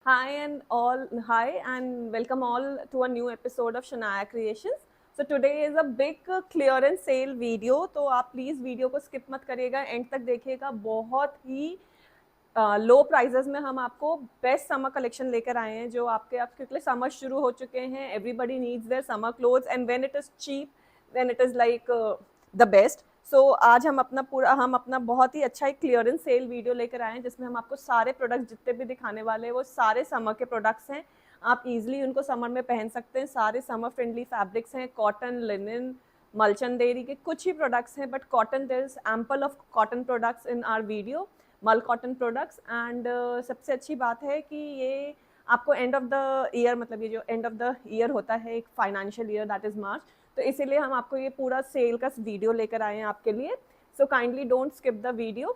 Hi and welcome all to a new episode of Shania Creations. So today is a big clearance sale video. तो आप please video को skip मत करिएगा, and तक देखिएगा. बहुत ही लो प्राइजेस में हम आपको बेस्ट समर कलेक्शन लेकर आए हैं, जो क्योंकि समर शुरू हो चुके हैं. Everybody needs their summer clothes and when it is cheap, when it is like the best. So आज हम अपना बहुत ही अच्छा एक क्लियरेंस सेल वीडियो लेकर आए हैं, जिसमें हम आपको सारे प्रोडक्ट्स जितने भी दिखाने वाले हैं वो सारे समर के प्रोडक्ट्स हैं. आप इजीली उनको समर में पहन सकते हैं. सारे समर फ्रेंडली फैब्रिक्स हैं. कॉटन, लिनन, मलचंदेरी के कुछ ही प्रोडक्ट्स हैं, but cotton, there is ample of cotton products in our video, मल कॉटन प्रोडक्ट्स. एंड सबसे अच्छी बात है कि ये आपको एंड ऑफ द ईयर, मतलब ये जो एंड ऑफ द ईयर होता है एक फाइनेंशियल ईयर, दैट इज़ मार्च, तो इसीलिए हम आपको ये पूरा सेल का वीडियो लेकर आए हैं आपके लिए. So kindly don't skip the video.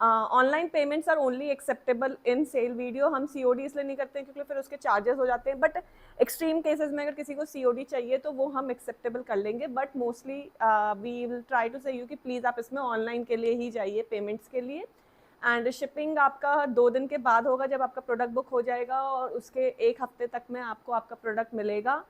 Online payments are only acceptable in sale video. हम COD इसलिए नहीं करते हैं क्योंकि फिर उसके चार्जेस हो जाते हैं, बट एक्सट्रीम केसेस में अगर किसी को COD चाहिए तो वो हम एक्सेप्टेबल कर लेंगे. But mostly we will try to say you कि प्लीज़ आप इसमें ऑनलाइन के लिए ही जाइए पेमेंट्स के लिए. एंड शिपिंग आपका 2 दिन के बाद होगा, जब आपका प्रोडक्ट बुक हो जाएगा, और उसके 1 हफ्ते तक में आपको आपका प्रोडक्ट मिलेगा.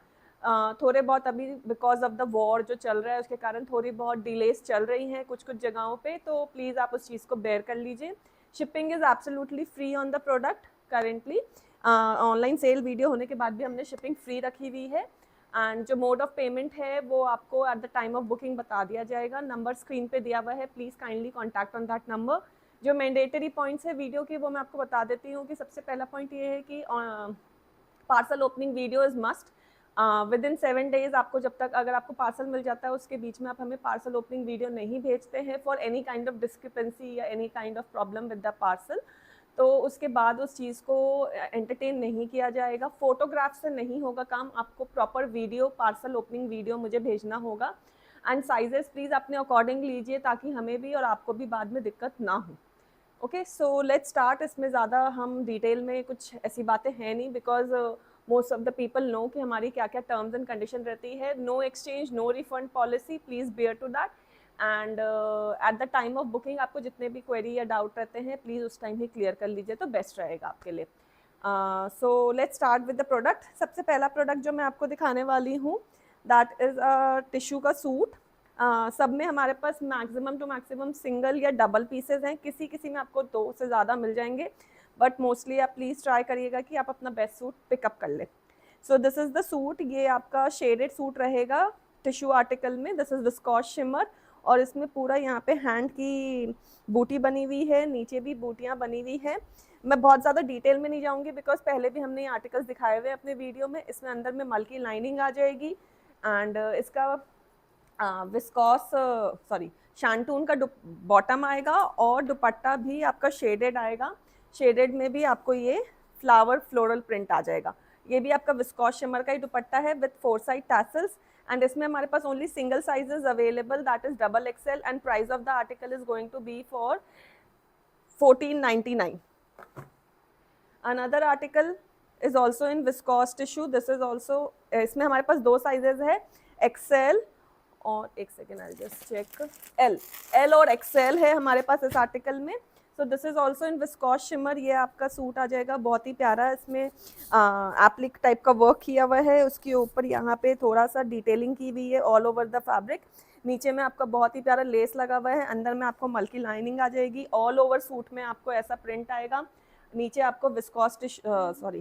थोड़े बहुत अभी बिकॉज ऑफ द वॉर जो चल रहा है उसके कारण थोड़ी बहुत डिलेज चल रही हैं कुछ जगहों पे, तो प्लीज़ आप उस चीज़ को बेयर कर लीजिए. Shipping is absolutely free on the product currently. Online sale video होने के बाद भी हमने शिपिंग फ्री रखी हुई है. एंड जो मोड ऑफ पेमेंट है वो आपको eight the time of booking बता दिया जाएगा. नंबर स्क्रीन पे दिया हुआ है, please kindly contact on that number. जो मैंडेटरी पॉइंट्स है वीडियो की वो मैं आपको बता देती हूँ कि सबसे पहला पॉइंट ये है कि parcel opening video is must. With in 7 days आपको, जब तक अगर आपको पार्सल मिल जाता है उसके बीच में आप हमें पार्सल ओपनिंग वीडियो नहीं भेजते हैं for any kind of discrepancy या any kind of problem with the parcel, तो उसके बाद उस चीज़ को एंटरटेन नहीं किया जाएगा. फोटोग्राफ से नहीं होगा काम, आपको proper video, parcel opening video मुझे भेजना होगा. एंड साइजेस प्लीज़ अपने अकॉर्डिंग लीजिए ताकि हमें भी और आपको भी बाद में दिक्कत ना हो. Okay, so let's start. इसमें ज़्यादा हम डिटेल में कुछ ऐसी बातें हैं नहीं, because most of the people know कि हमारी क्या क्या टर्म्स एंड कंडीशन रहती है. No exchange, no refund policy, please bear to that. And at the time of booking आपको जितने भी क्वेरी या डाउट रहते हैं प्लीज़ उस टाइम ही क्लियर कर लीजिए तो बेस्ट रहेगा आपके लिए. So let's start with the product. सबसे पहला प्रोडक्ट जो मैं आपको दिखाने वाली हूँ दैट इज़ अ टिश्यू का सूट. सब में हमारे पास मैक्सिमम टू मैक्सिमम सिंगल या डबल पीसेज हैं. किसी किसी में आपको 2 से ज़्यादा मिल जाएंगे, बट मोस्टली आप प्लीज़ ट्राई करिएगा कि आप अपना बेस्ट सूट पिकअप कर लें. सो दिस इज़ द सूट. ये आपका शेडेड सूट रहेगा टिश्यू आर्टिकल में. दिस इज़ विस्कॉस शिमर, और इसमें पूरा यहाँ पे हैंड की बूटी बनी हुई है, नीचे भी बूटियाँ बनी हुई हैं. मैं बहुत ज़्यादा डिटेल में नहीं जाऊँगी बिकॉज पहले भी हमने ये आर्टिकल्स दिखाए हुए अपने वीडियो में. इसमें अंदर में मल की लाइनिंग आ जाएगी. एंड इसका विस्कॉस शांटून का बॉटम आएगा, और दुपट्टा भी आपका शेडेड आएगा. शेडेड में भी आपको ये फ्लावर फ्लोरल प्रिंट आ जाएगा. ये भी आपका विस्कॉस शिमर का ही दुपट्टा है विद 4 साइड टैसल्स. एंड इसमें हमारे पास only single sizes available, that is XXL. And price of the article is going to be for 1499. Another article is also in viscose tissue. This is also, इसमें हमारे पास 2 sizes है, XL और एक second I just check, L और XL है हमारे पास इस आर्टिकल में. So this is also in viscose shimmer. ये आपका सूट आ जाएगा बहुत ही प्यारा. इसमें एप्लिक टाइप का वर्क किया हुआ है. उसके ऊपर यहाँ पे थोड़ा सा डिटेलिंग की हुई है ऑल ओवर द फैब्रिक. नीचे में आपका बहुत ही प्यारा लेस लगा हुआ है. अंदर में आपको मल्की लाइनिंग आ जाएगी. ऑल ओवर सूट में आपको ऐसा प्रिंट आएगा. नीचे आपको विस्कॉस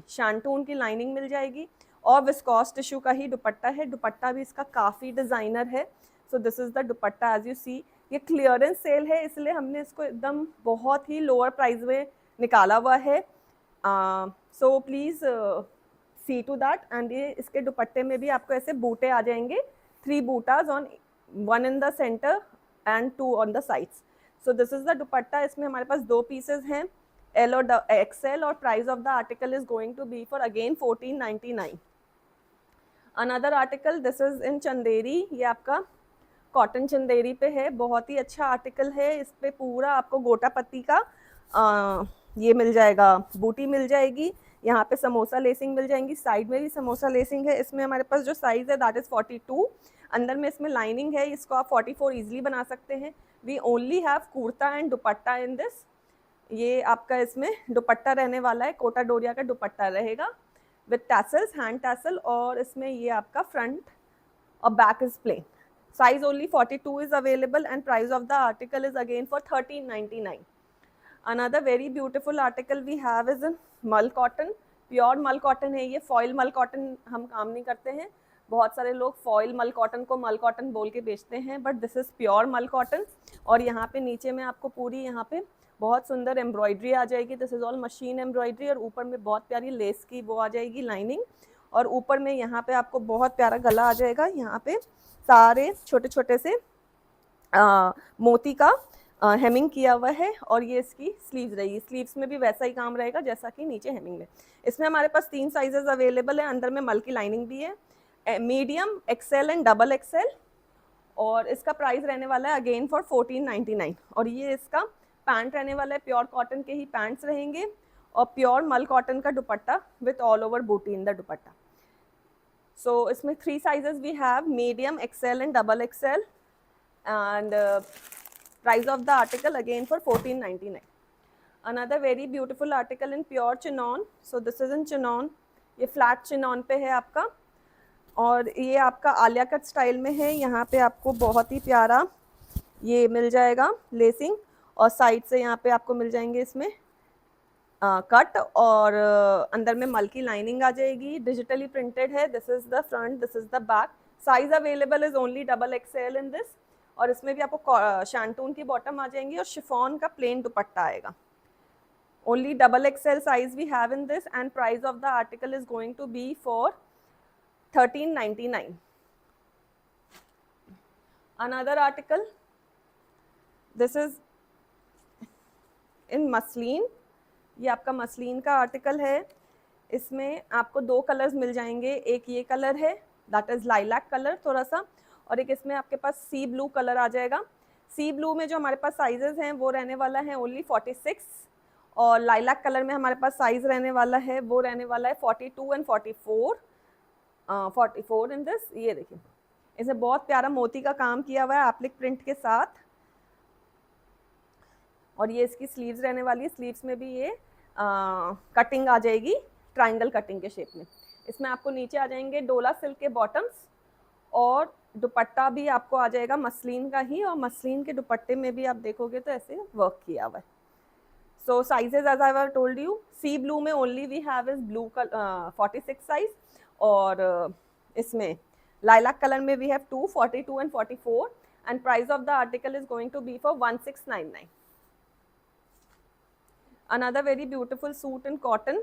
शांटून की लाइनिंग मिल जाएगी, और विस्कॉस टिश्यू का ही दुपट्टा है. दुपट्टा भी इसका काफ़ी डिज़ाइनर है. So this is the dupatta as you see. ये क्लियरेंस सेल है इसलिए हमने इसको एकदम बहुत ही लोअर प्राइस में निकाला हुआ है. So please see to that. And ये इसके दुपट्टे में भी आपको ऐसे बूटे आ जाएंगे, 3 बूटाज on, 1 in the centre and 2 on the sides. So this is the dupatta. इसमें हमारे पास 2 पीसेज हैं, L और XL, और price of the article is going to be for again 1499. Another article, this is in Chanderi. ये आपका कॉटन चंदेरी पे है. बहुत ही अच्छा आर्टिकल है. इस पे पूरा आपको गोटा पत्ती का ये मिल जाएगा, बूटी मिल जाएगी. यहाँ पे समोसा लेसिंग मिल जाएंगी. साइड में भी समोसा लेसिंग है. इसमें हमारे पास जो साइज़ है दैट इज़ 42. अंदर में इसमें लाइनिंग है. इसको आप 44 ईजिली बना सकते हैं. We only have kurta and dupatta in this. ये आपका इसमें दुपट्टा रहने वाला है, कोटा डोरिया का दुपट्टा रहेगा विथ टैसल्स, हैंड टैसल, और इसमें ये आपका फ्रंट और back is plain. Size only 42 is available and price of the article is again for 1399. Another very beautiful article we have is in मल कॉटन. प्योर मल कॉटन है ये, foil मल कॉटन हम काम नहीं करते हैं. बहुत सारे लोग फॉइल मल कॉटन को मल कॉटन बोल के बेचते हैं, बट दिस इज़ प्योर मल कॉटन. और यहाँ पे नीचे में आपको पूरी यहाँ पे बहुत सुंदर एम्ब्रॉयडरी आ जाएगी. This is all machine embroidery, और ऊपर में बहुत प्यारी लेस की वो आ जाएगी लाइनिंग, और ऊपर में यहाँ पे आपको बहुत प्यारा गला आ जाएगा. यहाँ पे सारे छोटे छोटे से मोती का हेमिंग किया हुआ है, और ये इसकी स्लीव्स रहेगी. स्लीव्स में भी वैसा ही काम रहेगा जैसा कि नीचे हेमिंग में. इसमें हमारे पास 3 साइजेस अवेलेबल है. अंदर में मल की लाइनिंग भी है, medium, XL and double XL. और इसका प्राइस रहने वाला है अगेन फॉर 1499. और ये इसका पैंट रहने वाला है, प्योर कॉटन के ही पैंट्स रहेंगे, और प्योर मल कॉटन का दुपट्टा विथ ऑल ओवर बूटी इन द दुपट्टा. So इसमें 3 sizes we have, medium, XL and double XL, and price of the article again for 1499. Another very beautiful article in pure chinon. So this is in chinon. ये flat chinon पे है आपका, और ये आपका Alia cut style में है. यहाँ पे आपको बहुत ही प्यारा ये मिल जाएगा लेसिंग, और साइड से यहाँ पे आपको मिल जाएंगे इसमें कट, और अंदर में मल की लाइनिंग आ जाएगी. डिजिटली प्रिंटेड है. This is the front, this is the back. Size available is only double XL in this. और इसमें भी आपको शैंटून की बॉटम आ जाएंगी, और शिफॉन का प्लेन दुपट्टा आएगा. Only double XL size we have in this, and price of the article is going to be for 1399. Another article, this is in muslin. ये आपका मसलिन का आर्टिकल है. इसमें आपको 2 कलर्स मिल जाएंगे. एक ये कलर है, दैट इज़ लाइलैक कलर थोड़ा सा, और एक इसमें आपके पास सी ब्लू कलर आ जाएगा. सी ब्लू में जो हमारे पास साइजेस हैं वो रहने वाला है ओनली 46, और लाइलैक कलर में हमारे पास साइज़ रहने वाला है वो रहने वाला है 42 एंड 44. 44 in this. ये देखिए, इसमें बहुत प्यारा मोती का काम किया हुआ है एप्लिक प्रिंट के साथ, और ये इसकी स्लीव्स रहने वाली है. स्लीव्स में भी ये कटिंग आ जाएगी, ट्रायंगल कटिंग के शेप में. इसमें आपको नीचे आ जाएंगे डोला सिल्क के बॉटम्स, और दुपट्टा भी आपको आ जाएगा मसलिन का ही, और मसलिन के दुपट्टे में भी आप देखोगे तो ऐसे वर्क किया हुआ है. So sizes as I have told you, see blue में only we have is blue 46 size, और इसमें लाइलैक कलर में we have 2, 42 and 44, and price of the article is going to be for 1699. Another very beautiful suit in cotton.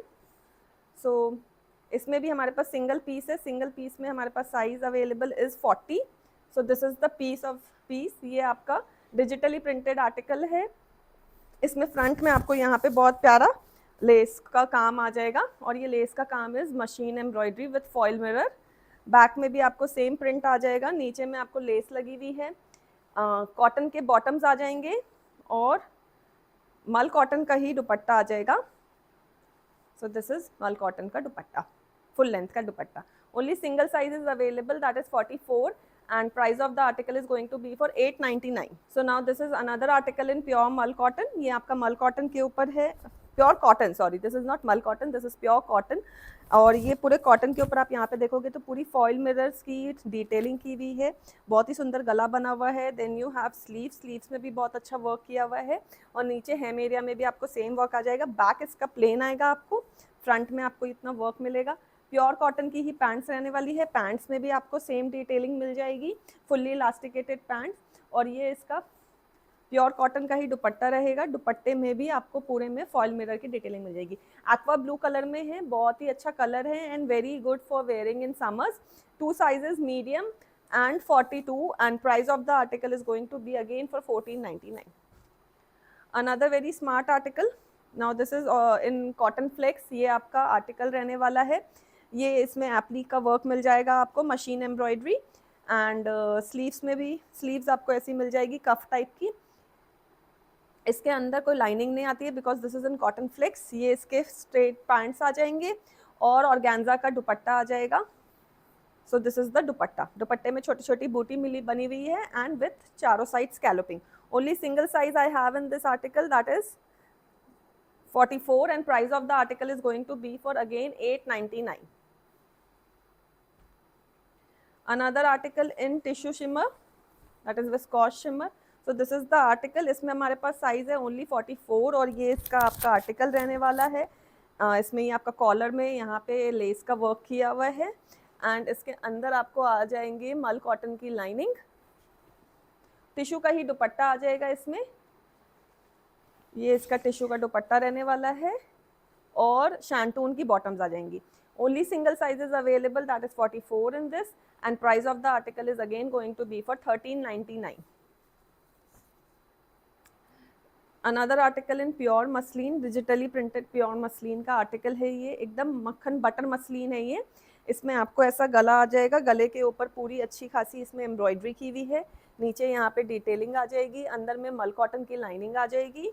So इसमें भी हमारे पास single piece है. Single piece में हमारे पास size available is 40. So this is the piece of piece. ये आपका डिजिटली प्रिंटेड आर्टिकल है. इसमें फ्रंट में आपको यहाँ पे बहुत प्यारा लेस का काम आ जाएगा, और ये लेस का काम is machine embroidery with foil mirror. Back में भी आपको सेम प्रिंट आ जाएगा. नीचे में आपको लेस लगी हुई है. कॉटन के बॉटम्स आ जाएंगे, और मल कॉटन का ही दुपट्टा आ जाएगा. सो दिस इज मल कॉटन का दुपट्टा, फुल लेंथ का dupatta. Only single size is available, that is 44, and price of the article is going to be for 899. So now this is another article in pure mul cotton. ये आपका मल cotton के ऊपर है, pure cotton, sorry this is not mul cotton, this is pure cotton. और ये पूरे cotton के ऊपर आप यहाँ पे देखोगे तो पूरी फॉइल मिरर्स की डिटेलिंग की हुई है. बहुत ही सुंदर गला बना हुआ है. Then you have sleeves. Sleeves में भी बहुत अच्छा वर्क किया हुआ है, और नीचे हेम एरिया में भी आपको सेम वर्क आ जाएगा. बैक इसका प्लेन आएगा आपको, फ्रंट में आपको इतना वर्क मिलेगा. प्योर कॉटन की ही पैंट्स रहने वाली है. पैंट्स में भी आपको सेम डिटेलिंग मिल जाएगी, फुल्ली इलास्टिकेटेड पैंट्स. और ये इसका प्योर कॉटन का ही दुपट्टा रहेगा. दुपट्टे में भी आपको पूरे में फॉइल मिरर की डिटेलिंग मिल जाएगी. एक्वा ब्लू कलर में है, बहुत ही अच्छा कलर है, and very good for wearing in summers. 2 sizes, medium and 42, and price of the article is going to be again for 1499. Another very smart article. Now this is in cotton flex. ये आपका article रहने वाला है. ये इसमें applique का work मिल जाएगा आपको, मशीन एम्ब्रॉयडरी, एंड स्लीव्स में भी स्लीव्स आपको ऐसी मिल जाएगी कफ टाइप की. इसके अंदर कोई लाइनिंग नहीं आती है because this is in cotton flex. ये इसके स्ट्रेट पैंट्स आ जाएंगे, और ऑर्गेन्जा का दुपट्टा आ जाएगा. So this is the dupatta. दुपट्टे में छोटी छोटी बूटी मिली बनी हुई है, एंड विथ चारों side scalloping. Only single size I have in this article, that is 44 and price of the article is going to be for again 899. Another article in tissue shimmer, that is viscose shimmer. So this is the article. इसमें हमारे पास size है only 44 और ये इसका आपका article रहने वाला है. इसमें ये आपका कॉलर में यहाँ पे लेस का वर्क किया हुआ है एंड इसके अंदर आपको आ जाएंगे मल कॉटन की लाइनिंग. टिश्यू का ही दुपट्टा आ जाएगा इसमें. ये इसका टिश्यू का दुपट्टा रहने वाला है और शैंटून की बॉटम्स आ जाएंगी. Only single sizes available, that is 44 in this and price of the article is again going to be for 1399. Another article in pure muslin, digitally printed pure muslin का आर्टिकल है ये. एकदम मक्खन बटर मसलिन है ये. इसमें आपको ऐसा गला आ जाएगा, गले के ऊपर पूरी अच्छी खासी इसमें एम्ब्रॉयडरी की हुई है, नीचे यहाँ पे डिटेलिंग आ जाएगी, अंदर में मल कॉटन की लाइनिंग आ जाएगी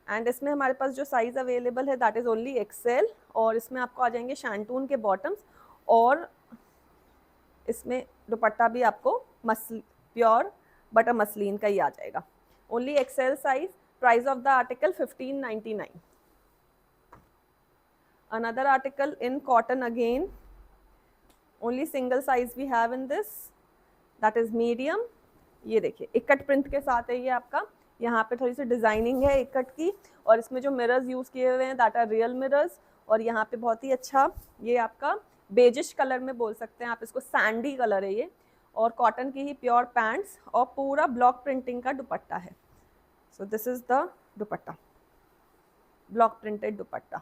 एंड इसमें हमारे पास जो साइज़ अवेलेबल है दैट इज़ ओनली एक्सेल और इसमें आपको आ जाएंगे शैंटून के बॉटम्स और इसमें दुपट्टा भी आपको प्योर बटर मसलिन का ही आ जाएगा. Only XL size. Price of the article 1599. Another article in cotton again, only single size we have in this, that is medium. ये देखिए इकट प्रिंट के साथ है ये आपका. यहाँ पे थोड़ी सी डिजाइनिंग है इकट की और इसमें जो मिरर्स यूज किए हुए हैं दैट आर रियल मिरर्स और यहाँ पे बहुत ही अच्छा ये आपका बेजिश कलर में बोल सकते हैं आप इसको, सैंडी कलर है ये और कॉटन की ही प्योर पैंट्स और पूरा ब्लॉक प्रिंटिंग का दुपट्टा है. So this is the dupatta, block printed dupatta.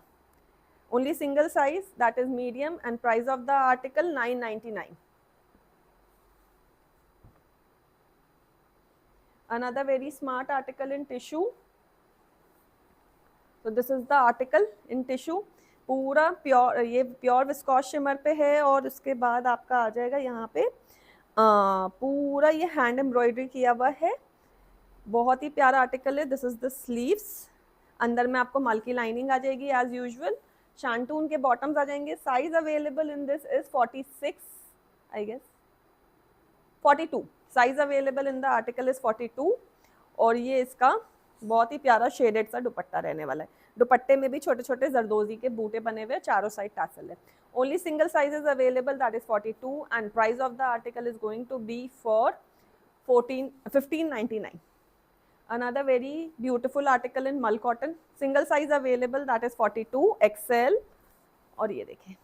Only single size, that is medium and price of the article 999. Another very smart article in tissue. So this is the article in tissue. पूरा pure, ये pure viscous shimmer पे है और उसके बाद आपका आ जाएगा यहाँ पे पूरा ये हैंड एम्ब्रॉयडरी किया हुआ है. बहुत ही प्यारा आर्टिकल है. This is the sleeves. अंदर में आपको मल की लाइनिंग आ जाएगी एज यूजुअल. शैंटून के बॉटम्स आ जाएंगे. Size available in this is 46 I guess 42. Size available in the article is 42 और ये इसका बहुत ही प्यारा शेडेड सा दुपट्टा रहने वाला है. दुपट्टे में भी छोटे छोटे जरदोजी के बूटे बने हुए, चारों साइड टैसल है. Only single sizes available, that is 42 and price of the article is going to be for 1599. Another very beautiful article in मल cotton, single size available, that is 42 XL. और ये देखें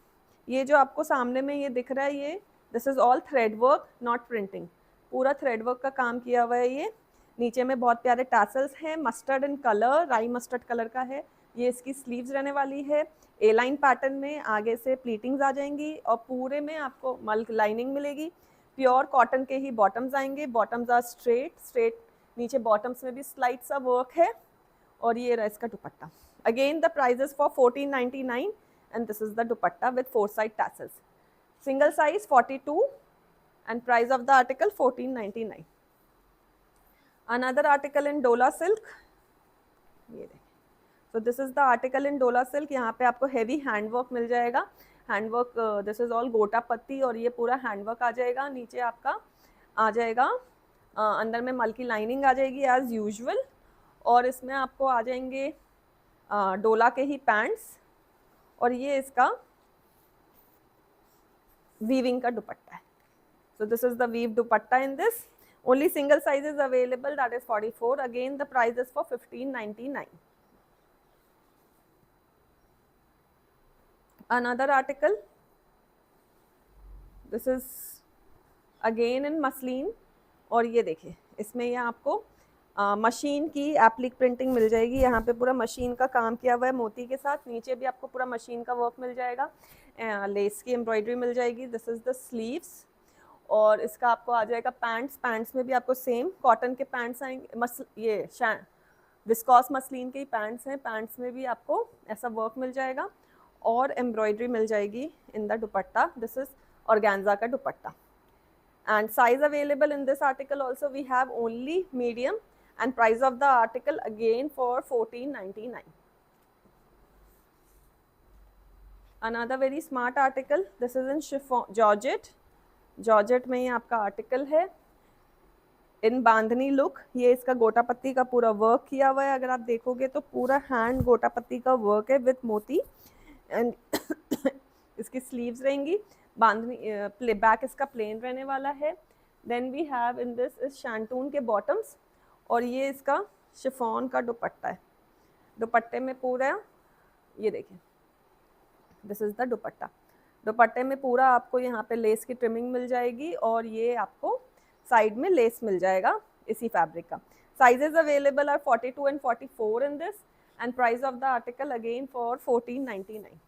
ये जो आपको सामने में ये दिख रहा है ये this is all thread work not printing. पूरा थ्रेड वर्क का काम किया हुआ है ये. नीचे में बहुत प्यारे टैसल्स हैं, मस्टर्ड इन कलर, राई मस्टर्ड कलर का है. ये इसकी स्लीव्स रहने वाली है. ए लाइन पैटर्न में आगे से प्लीटिंग्स आ जाएंगी और पूरे में आपको मल लाइनिंग मिलेगी. प्योर कॉटन के ही बॉटम्स आएंगे. Bottoms are straight. नीचे बॉटम्स में भी स्लाइड सा वर्क है और ये रहा इसका dupatta. Again the prices for 1499 and this is the dupatta with 4 side tassels. Single size 42 and price of the article 1499. Another article in डोला सिल्क, ये देखिए. So this is the article in डोला सिल्क. यहाँ पे आपको heavy हैंडवर्क मिल जाएगा. Handwork this is all गोटा पत्ती और ये पूरा हैंडवर्क आ जाएगा. नीचे आपका आ जाएगा अंदर में मल की लाइनिंग आ जाएगी एज यूजुअल और इसमें आपको आ जाएंगे डोला के ही पैंट्स और ये इसका वीविंग का दुपट्टा है. So this is the weave dupatta in this. Only single size is available, that is 44. Again the price is for 1599. Another article, this is again in muslin और ये देखिए इसमें ये आपको मशीन की एप्लिक प्रिंटिंग मिल जाएगी. यहाँ पे पूरा मशीन का काम किया हुआ है मोती के साथ. नीचे भी आपको पूरा मशीन का वर्क मिल जाएगा. लेस की एम्ब्रॉयडरी मिल जाएगी. दिस इज द स्लीव्स और इसका आपको आ जाएगा पैंट्स में भी आपको सेम कॉटन के पैंट्स आएंगे. ये विस्कॉस मसलिन के ही पैंट्स हैं. पैंट्स में भी आपको ऐसा वर्क मिल जाएगा और एम्ब्रॉयडरी मिल जाएगी in the dupatta. This is organza का dupatta and size available in this article also we have only medium and price of the article again for 1499. Another very smart article, this is in chiffon georgette. Georgette में ही आपका article है. In bandhani look. ये इसका गोटा पत्ती का पूरा वर्क किया हुआ है, अगर आप देखोगे तो पूरा हैंड गोटा पत्ती का वर्क है विथ मोती। एंड इसकी स्लीव्स रहेंगी, बांधनी बैक इसका प्लेन रहने वाला है। Then we have in this is shantoon के बॉटम्स, और ये इसका शिफॉन का दुपट्टा है। दुपट्टे में पूरा ये देखिए, दिस इज द दुपट्टा। दुपट्टे में पूरा आपको यहाँ पे लेस की ट्रिमिंग मिल जाएगी, और ये आपको साइड में लेस मिल जाएगा इसी फैब्रिक का। Sizes available are 42 and 44 in this, and price of the article again for 1499.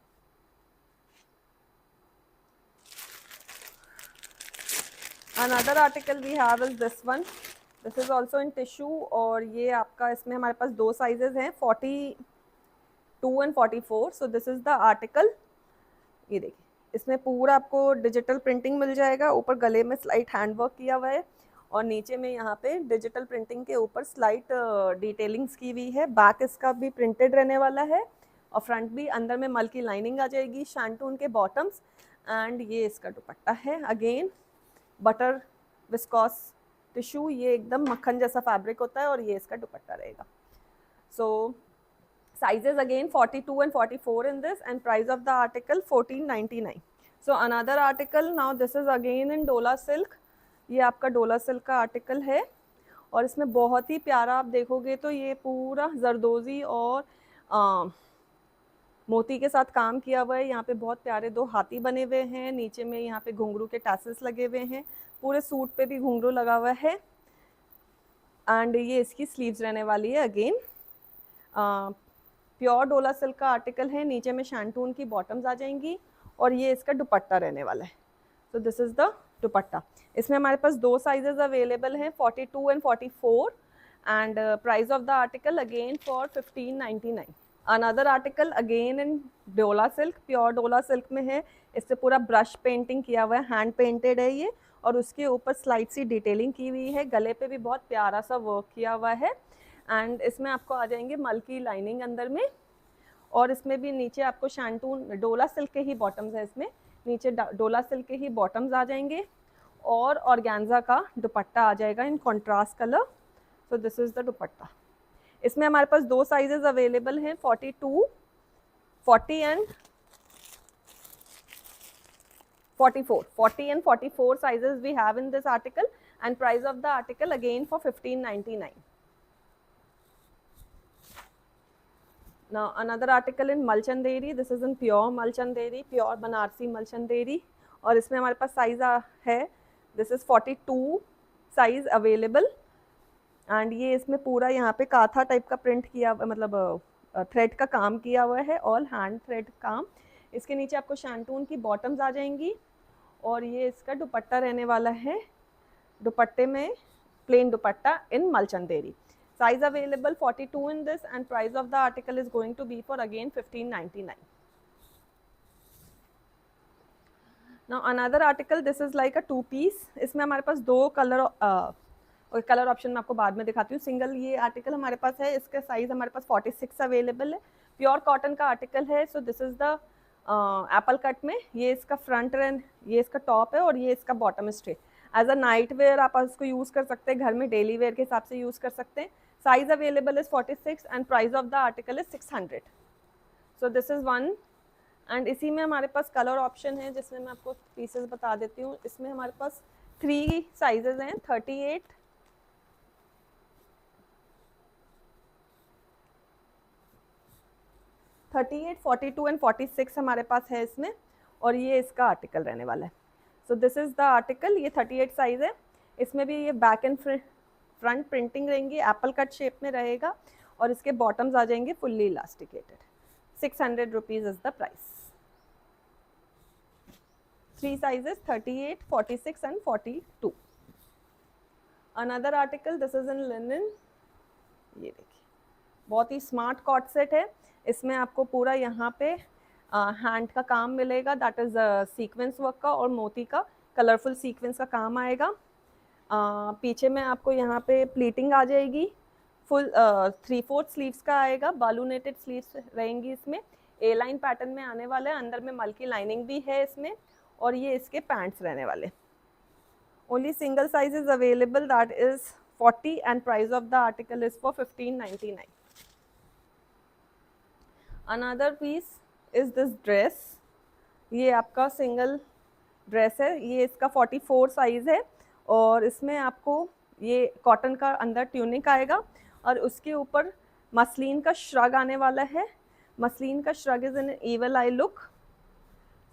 Another article we have is this one. This is also in tissue, और ये आपका इसमें हमारे पास दो साइजेस हैं 42 and 44. So this is the article. ये देखिए, इसमें पूरा आपको डिजिटल प्रिंटिंग मिल जाएगा। ऊपर गले में स्लाइट हैंडवर्क किया हुआ है, और नीचे में यहाँ पे डिजिटल प्रिंटिंग के ऊपर स्लाइट डिटेलिंग्स की हुई है। बैक इसका भी प्रिंटेड रहने वाला है, और फ्रंट भी। अंदर में मल की लाइनिंग आ जाएगी, शैंटून के बॉटम्स, एंड ये इसका दुपट्टा है। अगेन बटर विस्कॉस टिश्यू, ये एकदम मक्खन जैसा फैब्रिक होता है, और ये इसका दुपट्टा रहेगा। सो sizes again 42 and 44 in this, and price of the article 1499. So another article, now this is again in डोला सिल्क। ये आपका डोला सिल्क का आर्टिकल है, और इसमें बहुत ही प्यारा आप देखोगे तो ये पूरा जरदोजी और मोती के साथ काम किया हुआ है। यहाँ पे बहुत प्यारे दो हाथी बने हुए हैं, नीचे में यहाँ पे घुंघरू के टैसल्स लगे हुए हैं, पूरे सूट पे भी घुंघरू लगा हुआ है। एंड ये इसकी स्लीव्स रहने वाली है। अगेन प्योर डोला सिल्क का आर्टिकल है, नीचे में शैंटून की बॉटम्स आ जाएंगी, और ये इसका दुपट्टा रहने वाला है। So this is the dupatta. इसमें हमारे पास दो साइजेस अवेलेबल हैं 42 and 44, and price of the article again for 1599. Another article again in डोला सिल्क, प्योर डोला सिल्क में है। इससे पूरा ब्रश पेंटिंग किया हुआ है, हैंड पेंटेड है ये, और उसके ऊपर स्लाइट सी डिटेलिंग की हुई है। गले पे भी बहुत प्यारा सा वर्क किया हुआ है, एंड इसमें आपको आ जाएंगे मल की लाइनिंग अंदर में, और इसमें भी नीचे आपको शैंटून डोला सिल्क के ही बॉटम्स है। इसमें नीचे डोला सिल्क के ही बॉटम्स आ जाएंगे, और ऑर्गेन्जा का दुपट्टा आ जाएगा in contrast colour. So this is the dupatta. इसमें हमारे पास दो साइजेस अवेलेबल हैं 42, 40 and 44. 40 and 44 sizes we have in this article, and price of the article again for 1599. Now another article in Malchanderi. This is in pure Malchanderi, pure Banarsi Malchanderi, और इसमें हमारे पास size है, this is 42 size available, and ये इसमें पूरा यहाँ पे काथा टाइप का प्रिंट किया, मतलब थ्रेड का काम किया हुआ है, ऑल हैंड थ्रेड काम। इसके नीचे आपको शैंटून की बॉटम्स आ जाएंगी, और ये इसका दुपट्टा रहने वाला है। दुपट्टे में plane dupatta in मलचंदेरी। Size available 42 in this, and price of the article is going to be for again 1599. Now another article, this is like a two piece. इसमें हमारे पास दो कलर ऑप्शन मैं आपको बाद में दिखाती हूँ। सिंगल ये आर्टिकल हमारे पास है, इसका साइज हमारे पास 46 अवेलेबल है। प्योर कॉटन का आर्टिकल है। So this is the Apple cut में, ये इसका फ्रंट एंड ये इसका टॉप है, और ये इसका bottom straight. As a night wear आप इसको यूज़ कर सकते हैं, घर में डेली वेयर के हिसाब से यूज़ कर सकते हैं। Size available is 46, and price of the article is 600. So this is one, and इसी में हमारे पास कलर ऑप्शन है, जिसमें मैं आपको पीसेस बता देती हूँ। इसमें हमारे पास 3 साइजेस हैं, 38, 42 एंड 46 हमारे पास है इसमें, और ये इसका आर्टिकल रहने वाला है। So this is the article. ये 38 साइज है। इसमें भी ये बैक एंड फ्रंट प्रिंटिंग रहेंगी, एप्पल कट शेप में रहेगा, और इसके बॉटम्स आ जाएंगे fully elasticated. 600 rupees is the price. 3 sizes 38, 46 and 42. Another article, this is in linen. ये देखिए, बहुत ही स्मार्ट कॉट सेट है। इसमें आपको पूरा यहाँ पे हैंड का काम मिलेगा, दैट इज सीक्वेंस वर्क का, और मोती का कलरफुल सीक्वेंस का काम आएगा। पीछे में आपको यहाँ पे प्लीटिंग आ जाएगी, फुल 3/4 स्लीव्स का आएगा, बालूनेटेड स्लीव्स रहेंगी इसमें। ए लाइन पैटर्न में आने वाला है, अंदर में मल की लाइनिंग भी है इसमें, और ये इसके पैंट्स रहने वाले। Only single size is available, that is 40 and price of the article is for 1599. Another piece is this dress. ये आपका सिंगल ड्रेस है, ये इसका 44 साइज़ है और इसमें आपको ये कॉटन का अंदर ट्यूनिक आएगा और उसके ऊपर मसलिन का श्रग आने वाला है. मसलिन का shrug is in evil I look.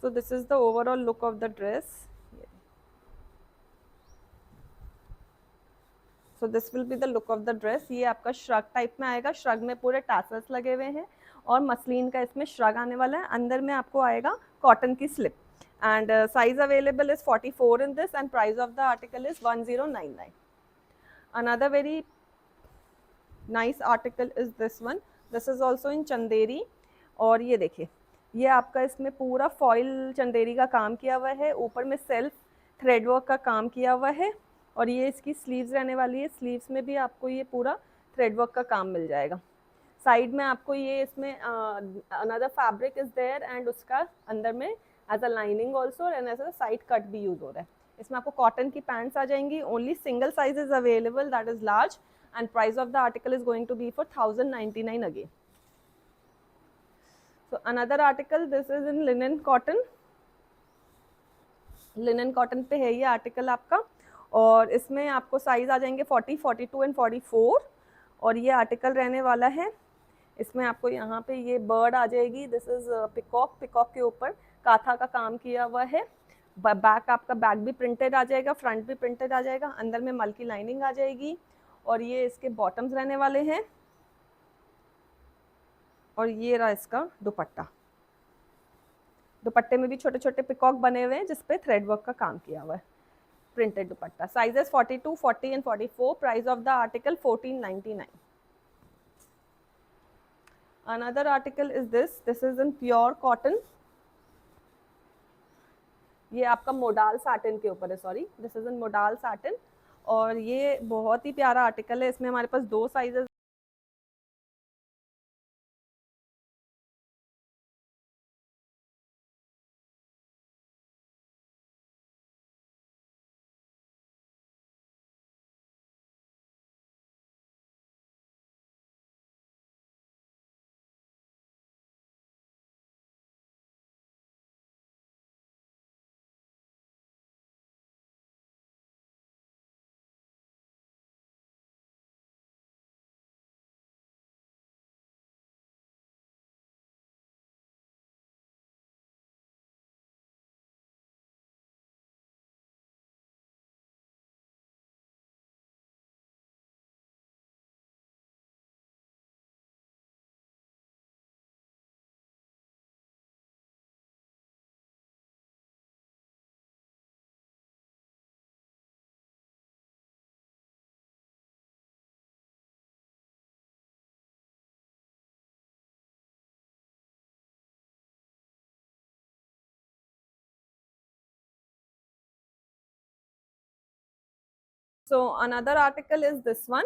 So this is the overall look of the dress. So this will be the look of the dress. ये आपका श्रग टाइप में आएगा, श्रग में पूरे टैसल्स लगे हुए हैं और मसलिन का इसमें श्रग आने वाला है. अंदर में आपको आएगा कॉटन की slip and size available is 44 in this and price of the article is 1099. Another very nice article is this one. This is also in Chanderi और ये देखिए ये आपका इसमें पूरा फॉइल चंदेरी का काम किया हुआ है, ऊपर में सेल्फ थ्रेड वर्क का काम किया हुआ है और ये इसकी स्लीव्स रहने वाली है. स्लीव्स में भी आपको ये पूरा थ्रेड वर्क का काम मिल जाएगा. साइड में आपको ये इसमें another fabric is there and उसका अंदर में as a lining also and as a side cut भी यूज हो रहा है. इसमें आपको कॉटन की पैंट्स आ जाएंगी. Only single size is available, that is large and price of the article is going to be for 1099 again. So another article this is in linen cotton. Linen cotton पे है ये article आपका और इसमें आपको size आ जाएंगे 40, 42 and 44 और ये आर्टिकल रहने वाला है. इसमें आपको यहाँ पे ये बर्ड आ जाएगी. This is peacock. पिकॉक के ऊपर काथा का काम किया हुआ है. बैक आपका बैक भी प्रिंटेड आ जाएगा, फ्रंट भी प्रिंटेड आ जाएगा. अंदर में मल की लाइनिंग आ जाएगी और ये इसके बॉटम्स रहने वाले हैं और ये रहा इसका दुपट्टा. दुपट्टे में भी छोटे छोटे पिकॉक बने हुए हैं जिसपे थ्रेड वर्क का काम किया हुआ है. Printed dupatta. Sizes 42, 40 and 44. Price of the article 1499. Another article is this. This is in pure cotton. ये आपका मोडाल साटिन के ऊपर है, sorry, this is in modal satin और ये बहुत ही प्यारा आर्टिकल है. इसमें हमारे पास 2 sizes so another article is this one.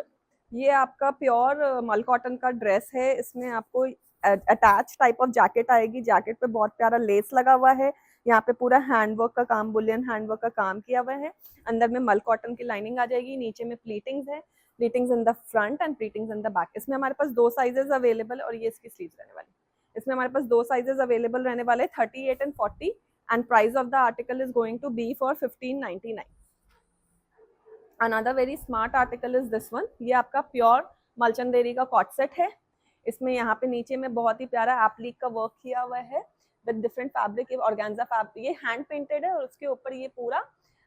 ये आपका प्योर मल कॉटन का ड्रेस है. इसमें आपको अटैच टाइप ऑफ जैकेट आएगी. जैकेट पे बहुत प्यारा लेस लगा हुआ है. यहाँ पे पूरा हैंडवर्क का काम, बुलियन हैंडवर्क का काम किया हुआ है. अंदर में मल कॉटन की लाइनिंग आ जाएगी. नीचे में प्लीटिंग्स है, pleatings in the front and pleatings in the back. इसमें हमारे पास 2 साइजेस अवेलेबल और ये इसकी स्लीव्स रहने वाली. इसमें हमारे पास 2 साइजेस अवेलेबल रहने वाले 38 and 40 and price of the article is going to be for 1599. Another very smart article is this one. ये आपका प्योर मलचंदेरी का कॉट सेट है. इसमें यहाँ पे नीचे में बहुत ही प्यारा एप्लिक का वर्क किया हुआ है with different fabric. Organza fabric, ये हैंड पेंटेड है और उसके ऊपर ये पूरा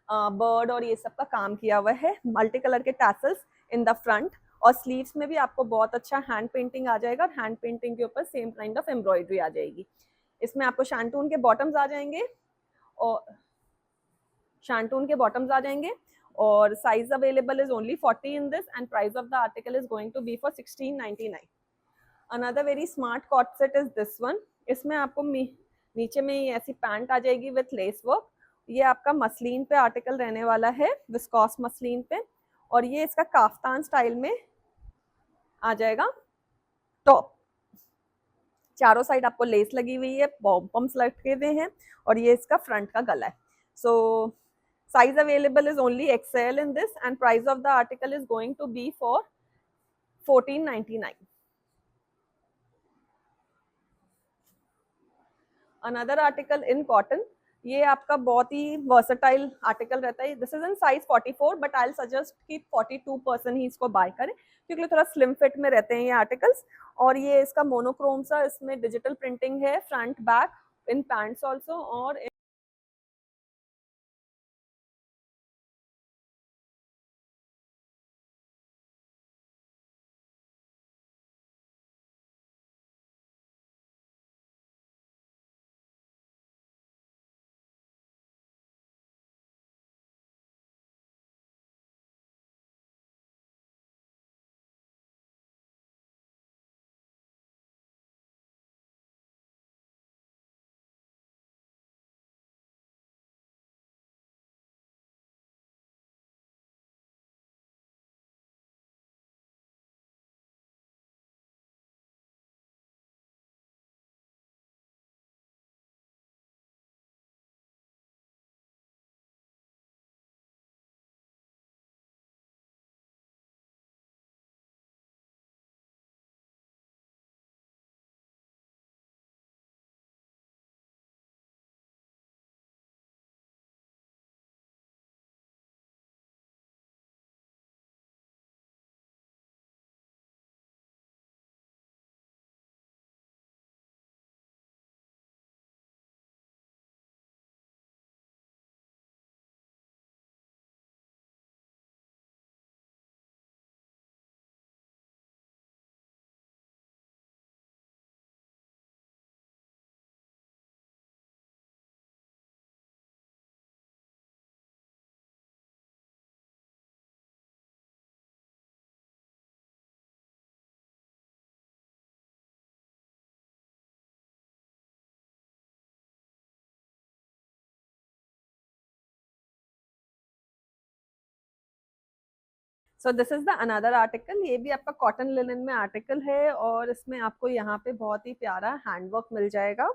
बर्ड और ये सब का काम किया हुआ है. मल्टी कलर के टैसल्स इन द फ्रंट और स्लीव्स में भी आपको बहुत अच्छा हैंड पेंटिंग आ जाएगा और हैंड पेंटिंग के ऊपर सेम काइंड ऑफ एम्ब्रॉयडरी आ जाएगी. इसमें आपको शांटून के बॉटम्स आ जाएंगे और शांटून के बॉटम्स आ जाएंगे और size available is only 40 in this and price of the article is going to be for 1699. Another very smart co-ord set is this one. इसमें आपको नीचे में ऐसी पैंट आ जाएगी विथ लेस वर्क. ये आपका मसलिन पे आर्टिकल रहने वाला है, विस्कॉस मसलिन पे, और ये इसका काफ्तान स्टाइल में आ जाएगा. टॉप चारों साइड आपको लेस लगी हुई है, पॉम्स लटके हुए हैं और ये इसका फ्रंट का गला है. सो Size available is only XL in this, and price of the article is going to be for 1499. Another article in cotton, ये आपका बहुत ही वर्सेटाइल आर्टिकल रहता है. This is in size 44, but I suggest कि 42% ही इसको बाय करें, क्योंकि थोड़ा स्लिम फिट में रहते हैं ये आर्टिकल्स. और ये इसका मोनोक्रोम सा, इसमें डिजिटल प्रिंटिंग है फ्रंट बैक, इन पैंट्स ऑल्सो. और सो this is the another article. ये भी आपका कॉटन लिनन में आर्टिकल है, और इसमें आपको यहाँ पे बहुत ही प्यारा हैंडवर्क मिल जाएगा.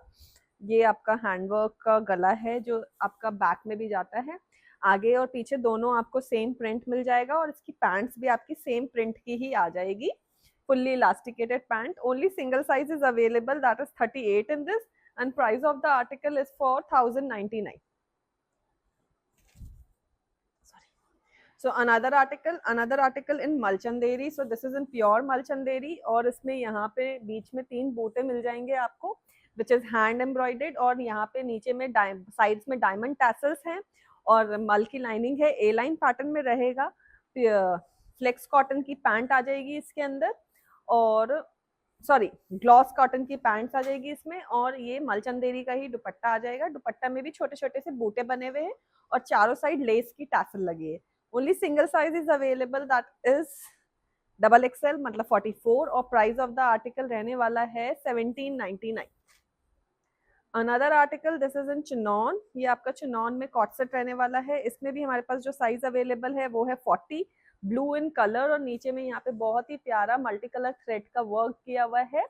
ये आपका हैंडवर्क का गला है, जो आपका बैक में भी जाता है. आगे और पीछे दोनों आपको सेम प्रिंट मिल जाएगा, और इसकी पैंट्स भी आपकी सेम प्रिंट की ही आ जाएगी. Fully elasticated pant. Only single size is available, that is 38 in this, and price of the article is for 1099. So another article in malchanderi. So this is in pure malchanderi, और इसमें यहाँ पे बीच में 3 बूटे मिल जाएंगे आपको, which is hand embroidered, और यहाँ पे नीचे में साइड्स में डायमंड टैसल्स हैं, और मल की लाइनिंग है, ए लाइन पैटर्न में रहेगा. फ्लेक्स कॉटन की पैंट आ जाएगी इसके अंदर, और सॉरी ग्लॉस कॉटन की पैंट्स आ जाएगी इसमें, और ये मलचंदेरी का ही दुपट्टा आ जाएगा. दुपट्टा में भी छोटे छोटे से बूटे बने हुए हैं, और चारों साइड लेस की टैसल लगी है. Only single size is available, that is XXL, मतलब 44, और प्राइस ऑफ द आर्टिकल रहने वाला है 1799. Another article, this is in chinon. ये आपका चिनॉन में कॉट सेट रहने वाला है. इसमें भी हमारे पास जो साइज अवेलेबल है वो है 40, ब्लू इन कलर, और नीचे में यहाँ पे बहुत ही प्यारा मल्टी कलर थ्रेड का वर्क किया हुआ है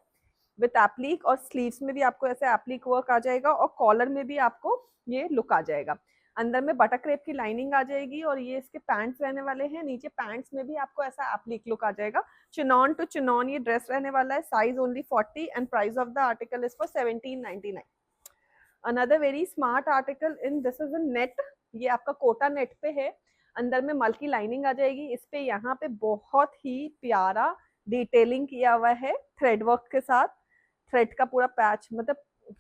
विथ एप्लिक, और स्लीव्स में भी आपको ऐसे एप्लिक वर्क आ जाएगा, और कॉलर में भी आपको ये लुक आ जाएगा. अंदर में बटर क्रेप की लाइनिंग आ जाएगी, और ये इसके पैंट्स रहने वाले हैं. नीचे पैंट्स में भी आपको ऐसा एप्लिक लुक आ जाएगा. चिनॉन टू चिनॉन ये ड्रेस रहने वाला है. Size only 40, and price of the article is for 1799. Another very smart article in this is in net. ये आपका कोटा नेट पे है. अंदर में मल की लाइनिंग आ जाएगी. इस पे यहाँ पे बहुत ही प्यारा डिटेलिंग किया हुआ है थ्रेड वर्क के साथ. थ्रेड का पूरा पैच, मतलब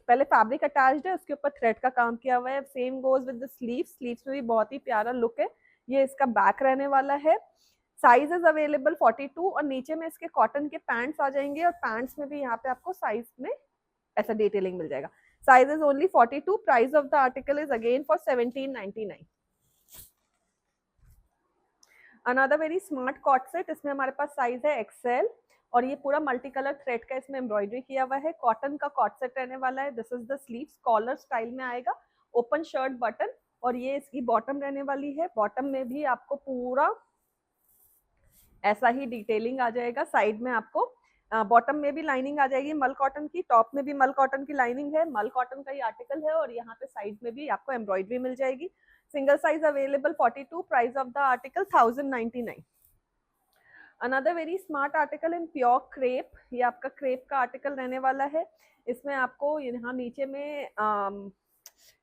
पहले फैब्रिक अटैच्ड है, उसके ऊपर थ्रेड का काम किया हुआ है. Same goes with the sleeves. Sleeves में भी बहुत ही प्यारा लुक है. ये इसका बैक रहने वाला है. साइज इज अवेलेबल 42, और नीचे में इसके कॉटन के पैंट्स आ जाएंगे, और पैंट्स में भी यहाँ पे आपको साइज में ऐसा डिटेलिंग मिल जाएगा. Size is only 42. Price of the article is again for 1799. Another very smart cot set. इसमें हमारे पास साइज है XL, और ये पूरा मल्टी कलर थ्रेड का इसमें एम्ब्रॉयडरी किया हुआ है. कॉटन का कॉट सेट रहने वाला है. This is the sleeves, collar style में आएगा, ओपन शर्ट बटन, और ये इसकी बॉटम रहने वाली है. बॉटम में भी आपको पूरा ऐसा ही डिटेलिंग आ जाएगा. साइड में आपको बॉटम में भी लाइनिंग आ जाएगी मल कॉटन की. टॉप में भी मल कॉटन की लाइनिंग है. मल कॉटन का ही आर्टिकल है, और यहाँ पे साइड में भी आपको एम्ब्रॉयडरी मिल जाएगी. Single size available 42, price of the article 1099। Another very smart article in pure crepe, ये आपका क्रेप का आर्टिकल रहने वाला है। इसमें आपको यहाँ नीचे में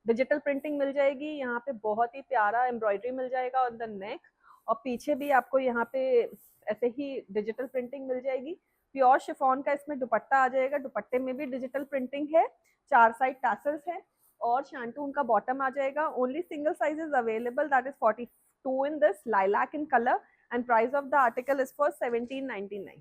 डिजिटल प्रिंटिंग मिल जाएगी, यहाँ पे बहुत ही प्यारा एम्ब्रॉयडरी मिल जाएगा ऑन द नेक, और पीछे भी आपको यहाँ पे ऐसे ही डिजिटल प्रिंटिंग मिल जाएगी। प्योर शिफॉन का इसमें दुपट्टा आ जाएगा, दुपट्टे में भी डिजिटल प्रिंटिंग है, 4 साइड टैसल्स है, और शैंटून का बॉटम आ जाएगा। Only single size is available, that is 42 in this lilac in colour, and price of the article is for 1799।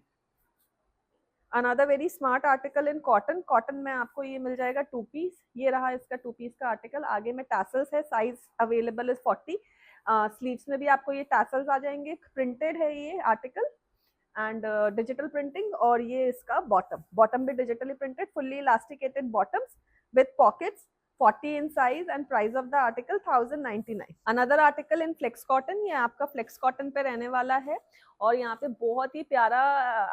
Another very smart article in cotton, cotton में आपको ये मिल जाएगा 2 piece, ये रहा इसका 2 पीस का आर्टिकल, आगे में टैसल्स है, साइज अवेलेबल इज 40, स्लीव्स में भी आपको ये टैसल्स आ जाएंगे, प्रिंटेड है ये आर्टिकल एंड डिजिटल प्रिंटिंग, और ये इसका बॉटम, बॉटम भी digitally printed, fully elasticated bottoms with pockets, 40 in size and price of the article 1099। Another article in flex cotton, ये आपका फ्लेक्स कॉटन पे रहने वाला है, और यहाँ पे बहुत ही प्यारा